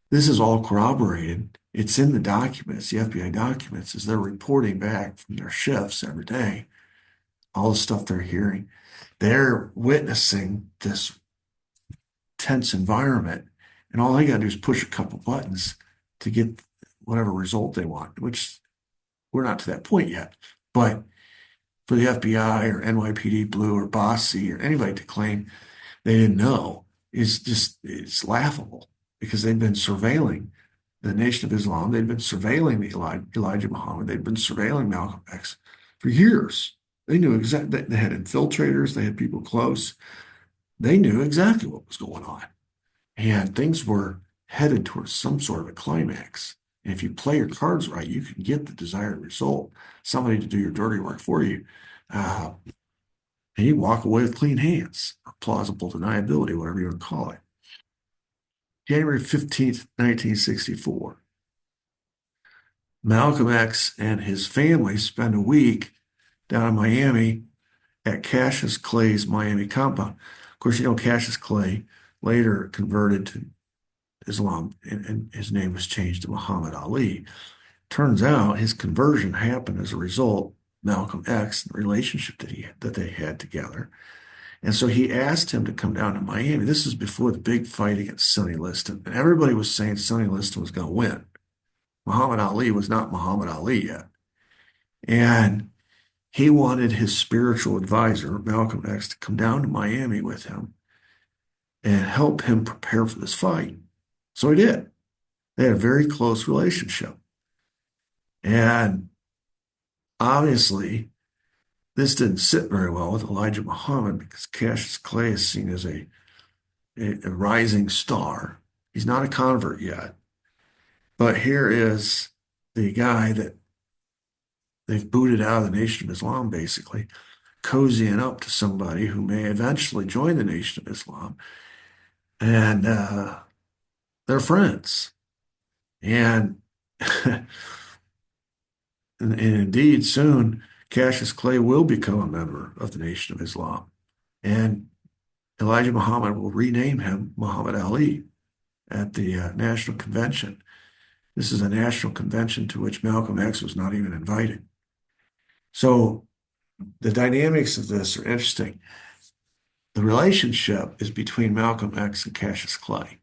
this is all corroborated. It's in the documents, the FBI documents, as they're reporting back from their shifts every day, all the stuff they're hearing. They're witnessing this tense environment, and all they got to do is push a couple buttons to get whatever result they want, which we're not to that point yet. But for the FBI or NYPD Blue or Bossy or anybody to claim they didn't know it's laughable because they've been surveilling the Nation of Islam. They've been surveilling Elijah Muhammad. They've been surveilling Malcolm X for years. They knew exactly, they had infiltrators, they had people close. They knew exactly what was going on. And things were headed towards some sort of a climax. And if you play your cards right, you can get the desired result, somebody to do your dirty work for you. And you walk away with clean hands, or plausible deniability, whatever you want to call it. January 15th, 1964. Malcolm X and his family spend a week down in Miami at Cassius Clay's Miami compound. Of course, Cassius Clay later converted to Islam, and his name was changed to Muhammad Ali. Turns out his conversion happened as a result of Malcolm X, the relationship that they had together. And so he asked him to come down to Miami. This is before the big fight against Sonny Liston. And everybody was saying Sonny Liston was going to win. Muhammad Ali was not Muhammad Ali yet. And he wanted his spiritual advisor, Malcolm X, to come down to Miami with him and help him prepare for this fight. So he did. They had a very close relationship. And obviously, this didn't sit very well with Elijah Muhammad because Cassius Clay is seen as a rising star. He's not a convert yet. But here is the guy that they've booted out of the Nation of Islam, basically, cozying up to somebody who may eventually join the Nation of Islam. And they're friends. And, and indeed, soon, Cassius Clay will become a member of the Nation of Islam. And Elijah Muhammad will rename him Muhammad Ali at the National Convention. This is a national convention to which Malcolm X was not even invited. So the dynamics of this are interesting. The relationship is between Malcolm X and Cassius Clay.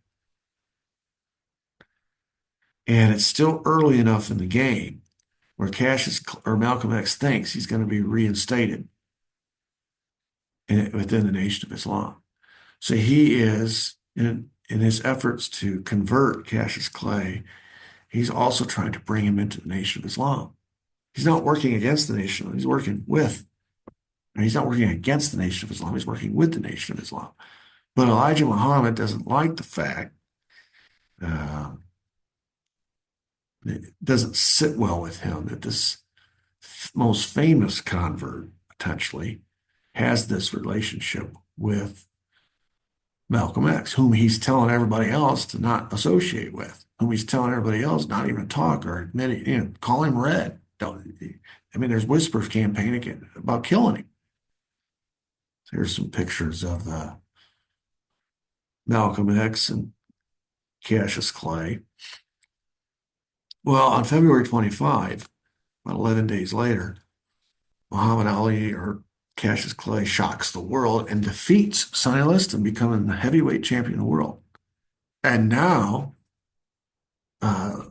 And it's still early enough in the game where Cassius or Malcolm X thinks he's going to be reinstated within the Nation of Islam. So he is, in his efforts to convert Cassius Clay, he's also trying to bring him into the Nation of Islam. He's not working against the Nation, he's working with, and he's not working against the Nation of Islam, he's working with the Nation of Islam. But Elijah Muhammad doesn't like the fact, uh, it doesn't sit well with him that this most famous convert, potentially, has this relationship with Malcolm X, whom he's telling everybody else to not associate with, whom he's telling everybody else not even talk or admit it, call him red. I mean, there's whispers campaigning about killing him. So here's some pictures of Malcolm X and Cassius Clay. Well, on February 25, about 11 days later, Muhammad Ali or Cassius Clay shocks the world and defeats Sonny Liston, becoming the heavyweight champion of the world. And now, uh,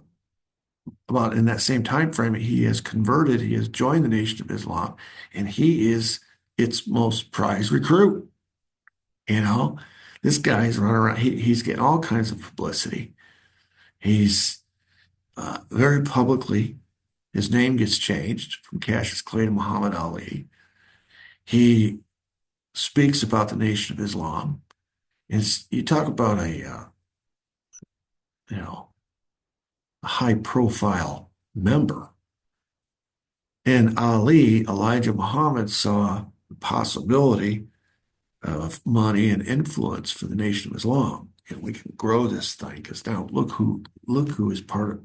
about in that same time frame, he has converted, he has joined the Nation of Islam, and he is its most prized recruit. You know, this guy's running around, he's getting all kinds of publicity. He's very publicly, his name gets changed from Cassius Clay to Muhammad Ali. He speaks about the Nation of Islam. You talk about you know, a high profile member. And Ali, Elijah Muhammad saw the possibility of money and influence for the Nation of Islam. And we can grow this thing because now look who is part of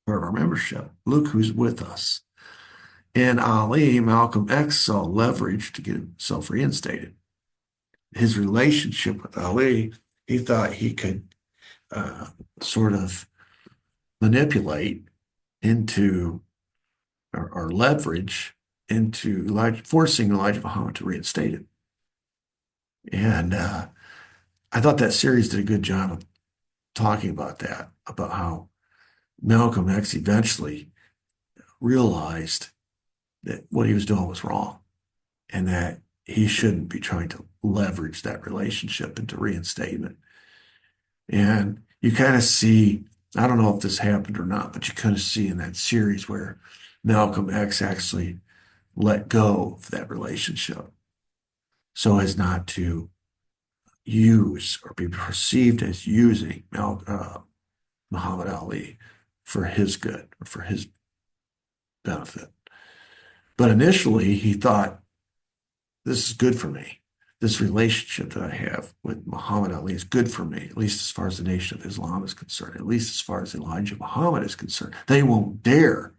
our membership. Look who's with us. And Ali, Malcolm X saw leverage to get himself reinstated. His relationship with Ali, he thought he could sort of manipulate into or leverage into forcing Elijah Muhammad to reinstate it. And I thought that series did a good job of talking about that, about how Malcolm X eventually realized that what he was doing was wrong and that he shouldn't be trying to leverage that relationship into reinstatement. And you kind of see, I don't know if this happened or not, but you kind of see in that series where Malcolm X actually let go of that relationship so as not to use or be perceived as using Muhammad Ali for his good or for his benefit. But initially, he thought, this is good for me. This relationship that I have with Muhammad Ali is good for me, at least as far as the Nation of Islam is concerned, at least as far as Elijah Muhammad is concerned. They won't dare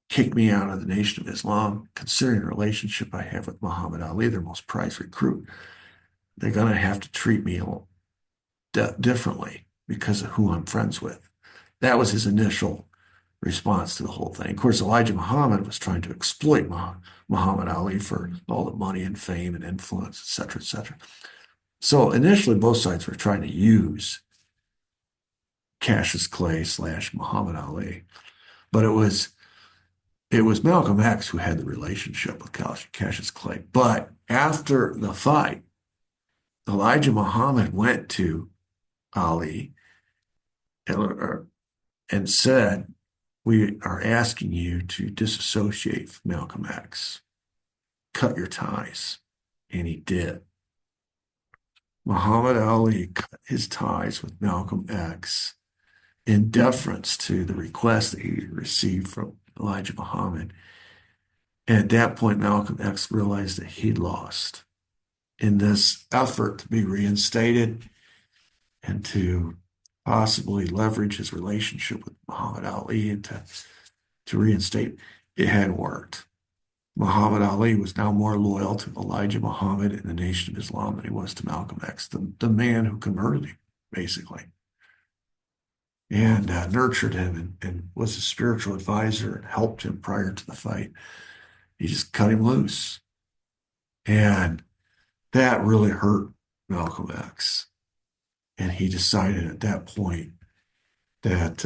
kick me out of the Nation of Islam, considering the relationship I have with Muhammad Ali, their most prized recruit. They're going to have to treat me a little differently because of who I'm friends with. That was his initial response to the whole thing. Of course, Elijah Muhammad was trying to exploit Muhammad Ali for all the money and fame and influence, et cetera, et cetera. So initially, both sides were trying to use Cassius Clay / Muhammad Ali, but it was Malcolm X who had the relationship with Cassius Clay. But after the fight, Elijah Muhammad went to Ali and said, we are asking you to disassociate from Malcolm X. Cut your ties. And he did. Muhammad Ali cut his ties with Malcolm X in deference to the request that he received from Elijah Muhammad. And at that point, Malcolm X realized that he'd lost in this effort to be reinstated and to possibly leverage his relationship with Muhammad Ali and to reinstate. It hadn't worked. Muhammad Ali was now more loyal to Elijah Muhammad and the Nation of Islam than he was to Malcolm X, the man who converted him, basically, and nurtured him and was a spiritual advisor and helped him prior to the fight. He just cut him loose. And that really hurt Malcolm X. And he decided at that point that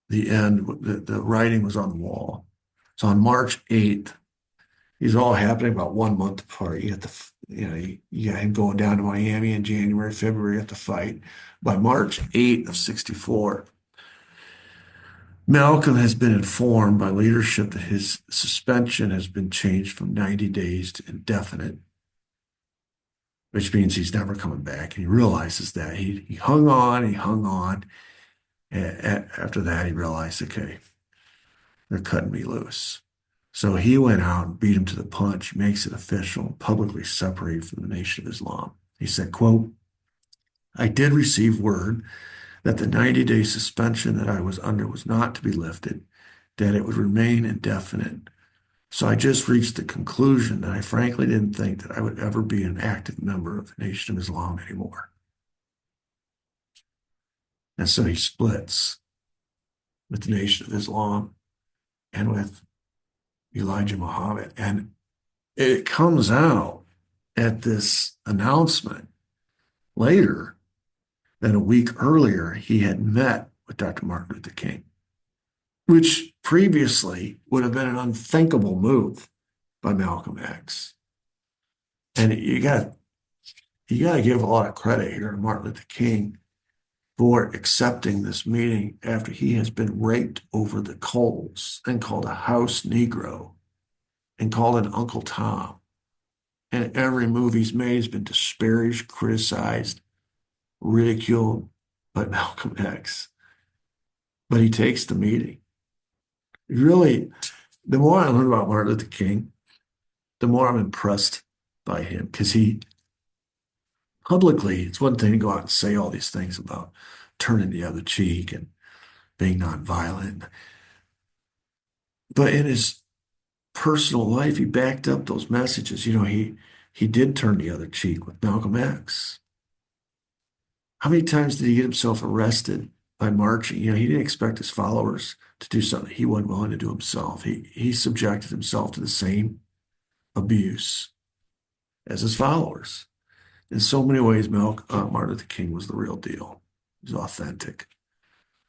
the writing was on the wall. So on March 8th, these are all happening about 1 month apart. You got him going down to Miami in January, February at the fight. By March 8th of 64, Malcolm has been informed by leadership that his suspension has been changed from 90 days to indefinite, which means he's never coming back. And he realizes that. He hung on, he hung on. After that, he realized, okay, they're cutting me loose. So he went out and beat him to the punch, makes it official, publicly separated from the Nation of Islam. He said, quote, I did receive word that the 90-day suspension that I was under was not to be lifted, that it would remain indefinite. So I just reached the conclusion that I frankly didn't think that I would ever be an active member of the Nation of Islam anymore. And so he splits with the Nation of Islam and with Elijah Muhammad. And it comes out at this announcement later that a week earlier he had met with Dr. Martin Luther King, which previously would have been an unthinkable move by Malcolm X. And you got to give a lot of credit here to Martin Luther King for accepting this meeting after he has been raped over the coals and called a house Negro and called an Uncle Tom. And every move he's made has been disparaged, criticized, ridiculed by Malcolm X. But he takes the meeting. Really, the more I learn about Martin Luther King, the more I'm impressed by him because he publicly, it's one thing to go out and say all these things about turning the other cheek and being nonviolent. But in his personal life, he backed up those messages. He did turn the other cheek with Malcolm X. How many times did he get himself arrested by marching? He didn't expect his followers to do something he wasn't willing to do himself. He subjected himself to the same abuse as his followers. In so many ways, Martin Luther King was the real deal. He was authentic.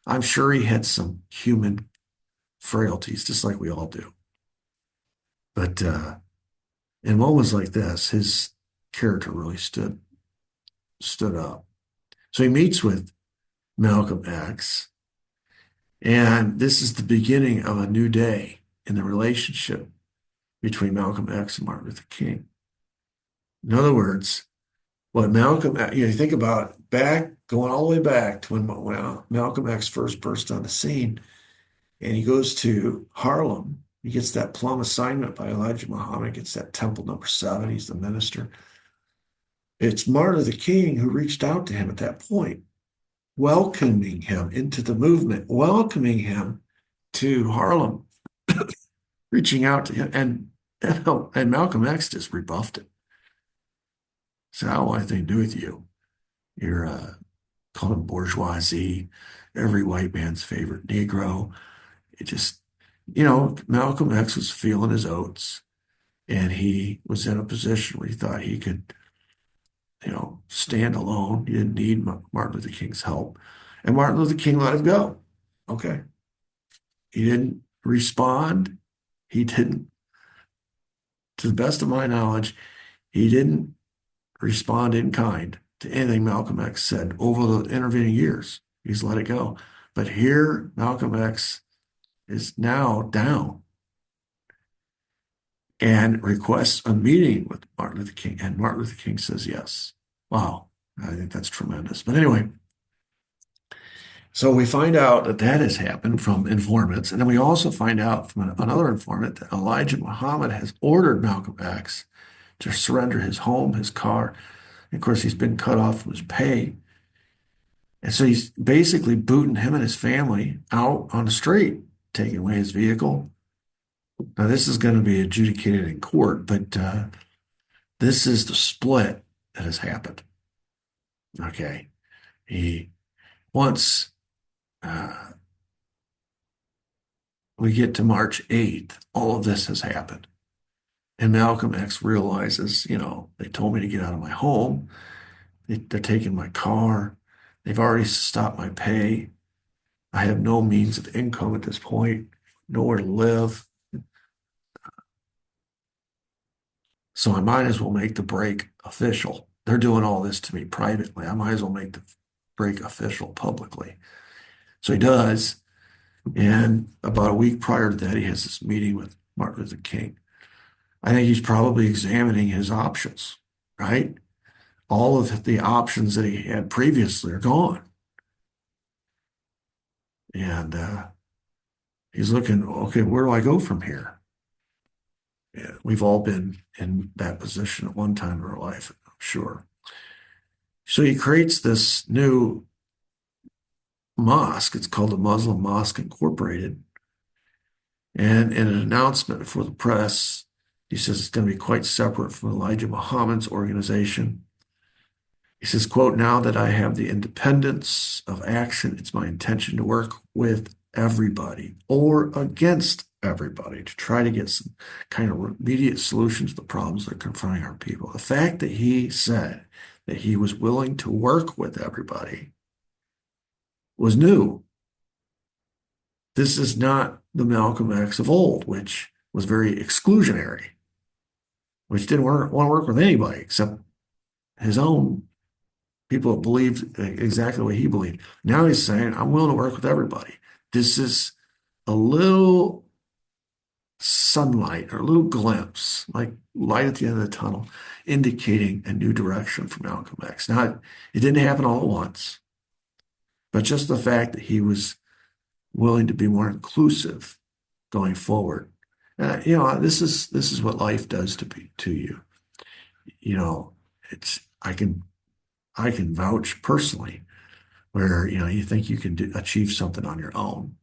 I'm sure he had some human frailties, just like we all do. But in moments like this, his character really stood up. So he meets with Malcolm X, and this is the beginning of a new day in the relationship between Malcolm X and Martin Luther King. In other words, what Malcolm, you think about going all the way back to when Malcolm X first burst on the scene, and he goes to Harlem. He gets that plum assignment by Elijah Muhammad, gets that temple number 7. He's the minister. It's Martin Luther King who reached out to him at that point, welcoming him into the movement, welcoming him to Harlem, reaching out to him. And Malcolm X just rebuffed it. Said, I don't want anything to do with you. You're called him bourgeoisie, every white man's favorite Negro. It just, Malcolm X was feeling his oats, and he was in a position where he thought he could, stand alone. He didn't need Martin Luther King's help. And Martin Luther King let him go. Okay. He didn't respond. He didn't, to the best of my knowledge, he didn't respond in kind to anything Malcolm X said over the intervening years. He's let it go. But here, Malcolm X is now down and requests a meeting with Martin Luther King. And Martin Luther King says yes. Wow, I think that's tremendous. But anyway, So we find out that that has happened from informants, and then we also find out from another informant that Elijah Muhammad has ordered Malcolm X to surrender his home, his car. And of course, he's been cut off from his pay. And so he's basically booting him and his family out on the street, taking away his vehicle. Now, this is going to be adjudicated in court, but this is the split that has happened. Okay. He once uh, we get to March 8th, all of this has happened. And Malcolm X realizes, they told me to get out of my home. They're taking my car. They've already stopped my pay. I have no means of income at this point, nowhere to live. So I might as well make the break official. They're doing all this to me privately. I might as well make the break official publicly. So he does. And about a week prior to that, he has this meeting with Martin Luther King. I think he's probably examining his options, right? All of the options that he had previously are gone. And he's looking, okay, where do I go from here? Yeah, we've all been in that position at one time in our life, I'm sure. So he creates this new mosque. It's called the Muslim Mosque Incorporated. And in an announcement for the press, he says it's going to be quite separate from Elijah Muhammad's organization. He says, quote, now that I have the independence of action, it's my intention to work with everybody or against everybody to try to get some kind of immediate solutions to the problems that are confronting our people. The fact that he said that he was willing to work with everybody was new. This is not the Malcolm X of old, which was very exclusionary, which didn't want to work with anybody except his own people that believed exactly what he believed. Now he's saying, I'm willing to work with everybody. This is a little sunlight or a little glimpse, like light at the end of the tunnel, indicating a new direction for Malcolm X. Now, it didn't happen all at once, but just the fact that he was willing to be more inclusive going forward. This is what life does to you. It's I can vouch personally where you think you can achieve something on your own.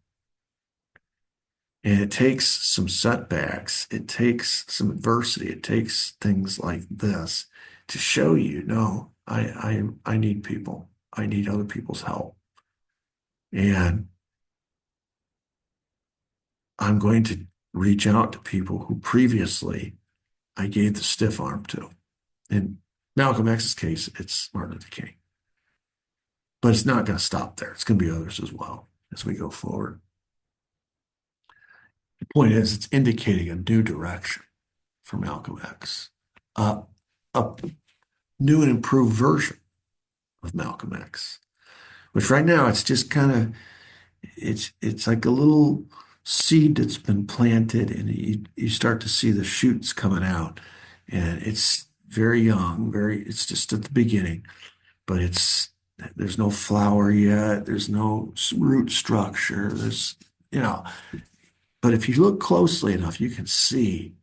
And it takes some setbacks, it takes some adversity, it takes things like this to show you, no, I need people. I need other people's help. And I'm going to reach out to people who previously I gave the stiff arm to. In Malcolm X's case, it's Martin Luther King. But it's not going to stop there. It's going to be others as well as we go forward. The point is, it's indicating a new direction for Malcolm X, a new and improved version of Malcolm X, which right now it's just kind of it's like a little seed that's been planted, and you start to see the shoots coming out, and it's very young, it's just at the beginning, but there's no flower yet, there's no root structure, but if you look closely enough, you can see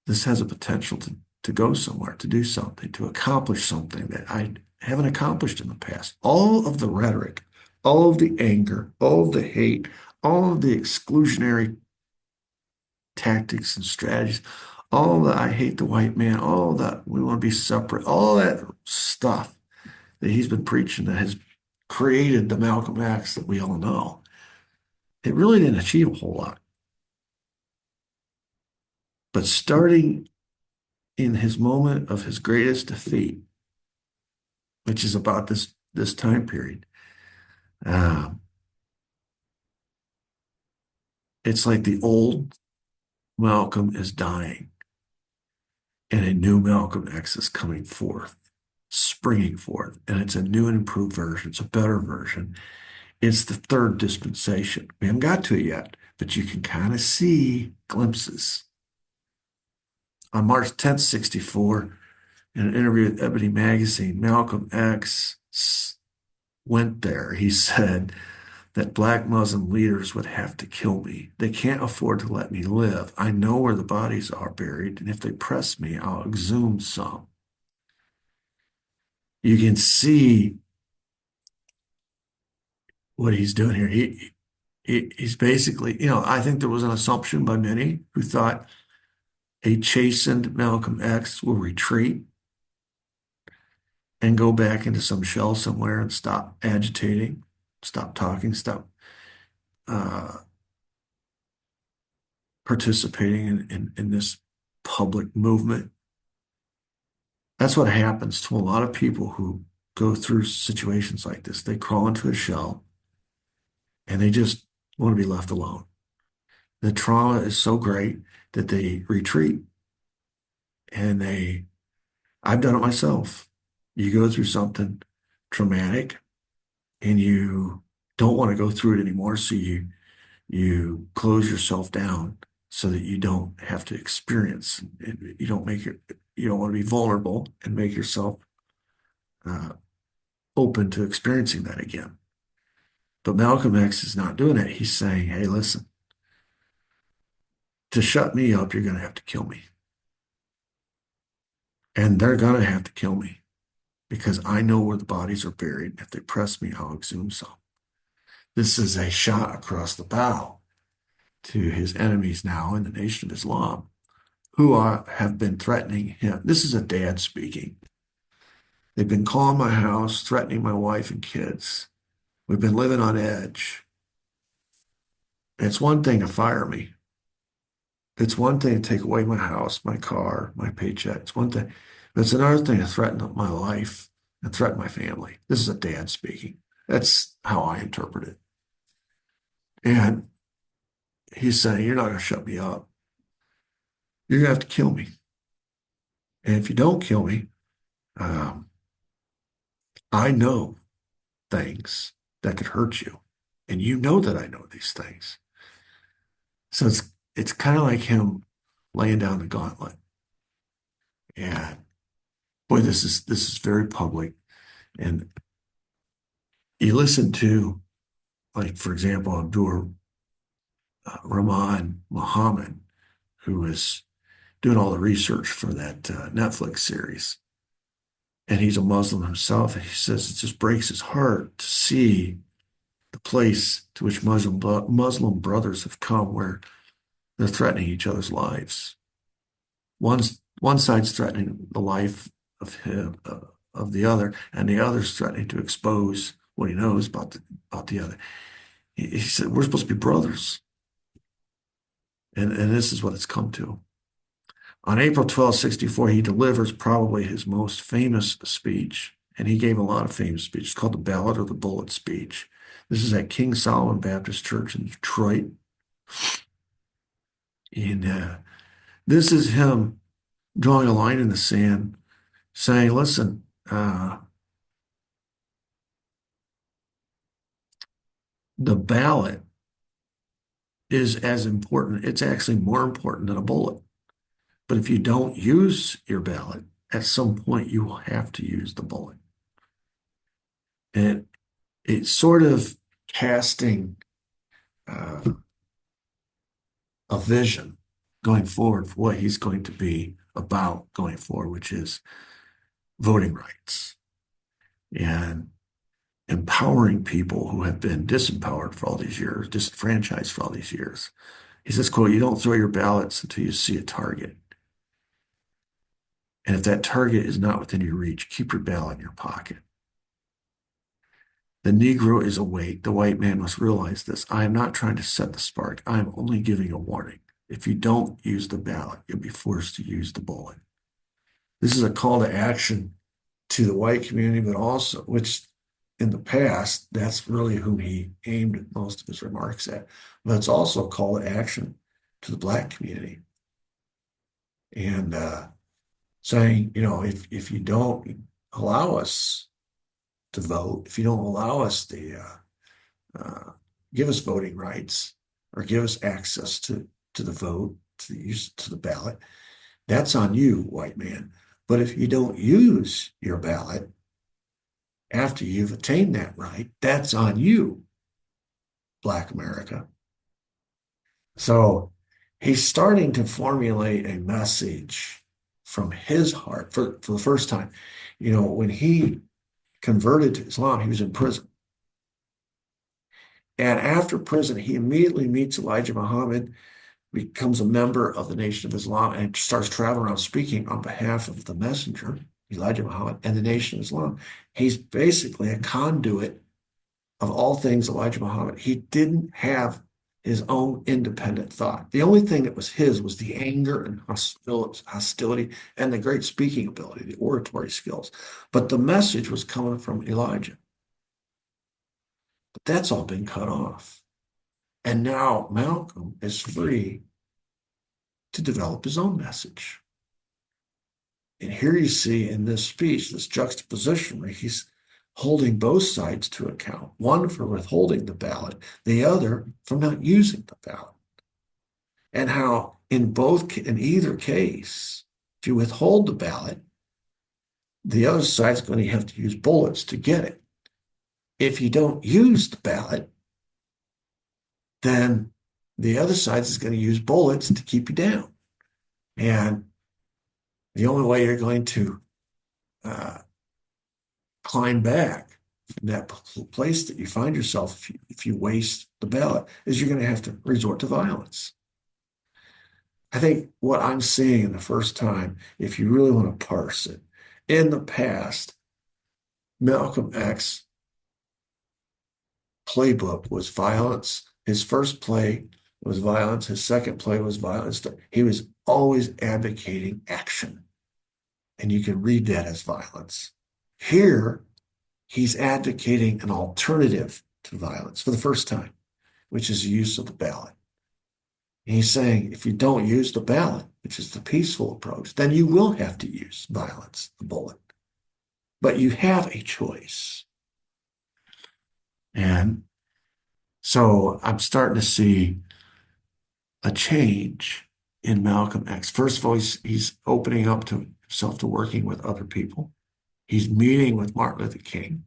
this has a potential to go somewhere, to do something, to accomplish something that I haven't accomplished in the past. All of the rhetoric, all of the anger, all of the hate, all of the exclusionary tactics and strategies, all of the I hate the white man, all that we want to be separate, all that stuff that he's been preaching that has created the Malcolm X that we all know. It really didn't achieve a whole lot. But starting in his moment of his greatest defeat, which is about this time period, it's like the old Malcolm is dying and a new Malcolm X is coming forth, springing forth, and it's a new and improved version. It's a better version. It's the third dispensation. We haven't got to it yet, but you can kind of see glimpses. On March 10th, 1964, in an interview with Ebony magazine, Malcolm X went there, he said that black Muslim leaders would have to kill me. They can't afford to let me live. I know where the bodies are buried, and if they press me, I'll exhume some. You can see what he's doing here. He's basically, I think there was an assumption by many who thought a chastened Malcolm X will retreat and go back into some shell somewhere and stop agitating, stop talking, stop uh, participating in this public movement. That's what happens to a lot of people who go through situations like this. They crawl into a shell and they just want to be left alone. The trauma is so great that they retreat and I've done it myself. You go through something traumatic and you don't want to go through it anymore. So you close yourself down so that you don't have to experience it. You don't want to be vulnerable and make yourself uh, open to experiencing that again. But Malcolm X is not doing it. He's saying, hey, listen, to shut me up, you're going to have to kill me. And they're going to have to kill me because I know where the bodies are buried. If they press me, I'll exhume some. This is a shot across the bow to his enemies now in the Nation of Islam, who have been threatening him. This is a dad speaking. They've been calling my house, threatening my wife and kids. We've been living on edge. It's one thing to fire me. It's one thing to take away my house, my car, my paycheck. It's one thing. But it's another thing to threaten my life and threaten my family. This is a dad speaking. That's how I interpret it. And he's saying, you're not going to shut me up. You're going to have to kill me. And if you don't kill me, um, I know things that could hurt you. And you know that I know these things. So it's kind of like him laying down the gauntlet. And boy, this is very public. And you listen to, like, for example, Abdur Rahman Muhammad, who is doing all the research for that Netflix series. And he's a Muslim himself. And he says it just breaks his heart to see the place to which Muslim brothers have come where they're threatening each other's lives. One side's threatening the life of him, of the other, and the other's threatening to expose what he knows about the other. He said, we're supposed to be brothers. And this is what it's come to. On April 12, 1964, he delivers probably his most famous speech, and he gave a lot of famous speeches. It's called the Ballad or the Bullet Speech. This is at King Solomon Baptist Church in Detroit. And this is him drawing a line in the sand, saying, listen, the ballot is as important. It's actually more important than a bullet. But if you don't use your ballot, at some point you will have to use the bullet. And it's sort of casting a vision going forward for what he's going to be about going forward, which is voting rights and empowering people who have been disempowered for all these years, disenfranchised for all these years. He says, quote, you don't throw your ballots until you see a target. And if that target is not within your reach, keep your ballot in your pocket. The Negro is awake. The white man must realize this. I am not trying to set the spark. I am only giving a warning. If you don't use the ballot, you'll be forced to use the bullet. This is a call to action to the white community, but also, which in the past, that's really whom he aimed most of his remarks at. But it's also a call to action to the black community. And saying, if you don't allow us to vote, if you don't allow us to give us voting rights or give us access to the vote, to the use to the ballot, that's on you, white man. But if you don't use your ballot After you've attained that right, that's on you, Black America. So he's starting to formulate a message from his heart for the first time. You know, when he converted to Islam, he was in prison. And after prison, he immediately meets Elijah Muhammad, becomes a member of the Nation of Islam, and starts traveling around speaking on behalf of the messenger, Elijah Muhammad, and the Nation of Islam. He's basically a conduit of all things Elijah Muhammad. He didn't have his own independent thought. The only thing that was his was the anger and hostility and the great speaking ability, the oratory skills. But the message was coming from Elijah. But that's all been cut off. And now Malcolm is free to develop his own message. And here you see in this speech, this juxtaposition where he's holding both sides to account, one for withholding the ballot, the other for not using the ballot. And how in either case, if you withhold the ballot, the other side's going to have to use bullets to get it. If you don't use the ballot, then the other side is going to use bullets to keep you down. And the only way you're going to climb back from that place that you find yourself if you waste the ballot is you're going to have to resort to violence. I think what I'm seeing the first time, if you really want to parse it, in the past, Malcolm X playbook was violence. His first play was violence. His second play was violence. He was always advocating action. And you can read that as violence. Here, he's advocating an alternative to violence for the first time, which is the use of the ballot. And he's saying if you don't use the ballot, which is the peaceful approach, then you will have to use violence, the bullet. But you have a choice. And so I'm starting to see a change in Malcolm X. First of all, he's opening up to himself to working with other people. He's meeting with Martin Luther King.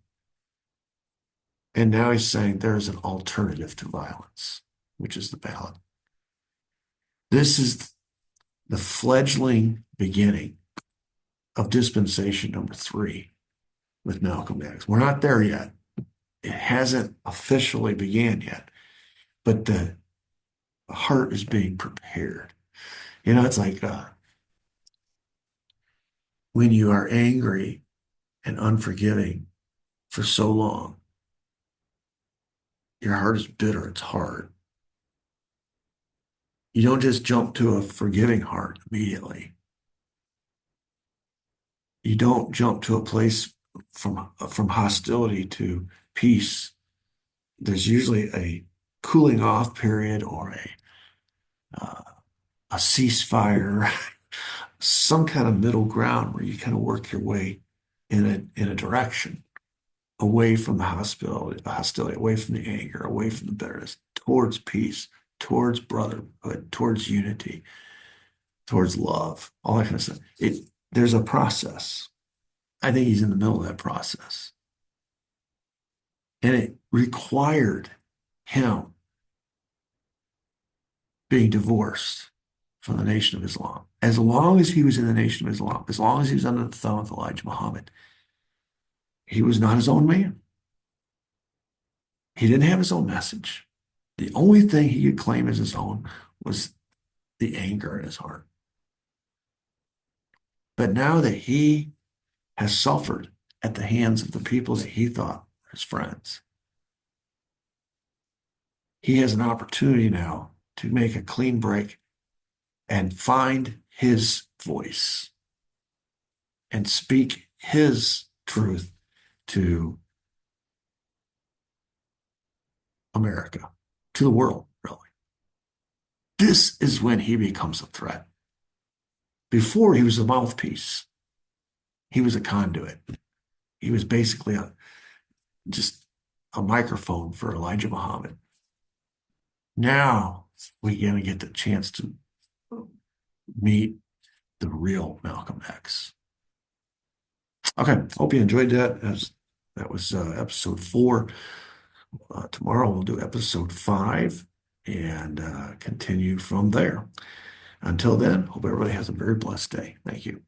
And now he's saying there's an alternative to violence, which is the ballot. This is the fledgling beginning of dispensation number 3 with Malcolm X. We're not there yet. It hasn't officially began yet, but the heart is being prepared. You know, it's like when you are angry and unforgiving for so long, your heart is bitter, it's hard. You don't just jump to a forgiving heart immediately. You don't jump to a place from hostility to peace. There's usually a cooling off period or a ceasefire, some kind of middle ground where you kind of work your way in a direction away from the hostility, away from the anger, away from the bitterness, towards peace, towards brotherhood, towards unity, towards love, all that kind of stuff. There's a process. I think he's in the middle of that process. And it required him being divorced from the Nation of Islam. As long as he was in the Nation of Islam, as long as he was under the thumb of Elijah Muhammad, he was not his own man. He didn't have his own message. The only thing he could claim as his own was the anger in his heart. But now that he has suffered at the hands of the people that he thought were his friends, he has an opportunity now to make a clean break and find his voice and speak his truth to America, to the world, really. This is when he becomes a threat. Before, he was a mouthpiece. He was a conduit. He was basically just a microphone for Elijah Muhammad. Now we're going to get the chance to meet the real Malcolm X. Okay, hope you enjoyed that. That was episode 4. Tomorrow we'll do episode 5 and continue from there. Until then, hope everybody has a very blessed day. Thank you.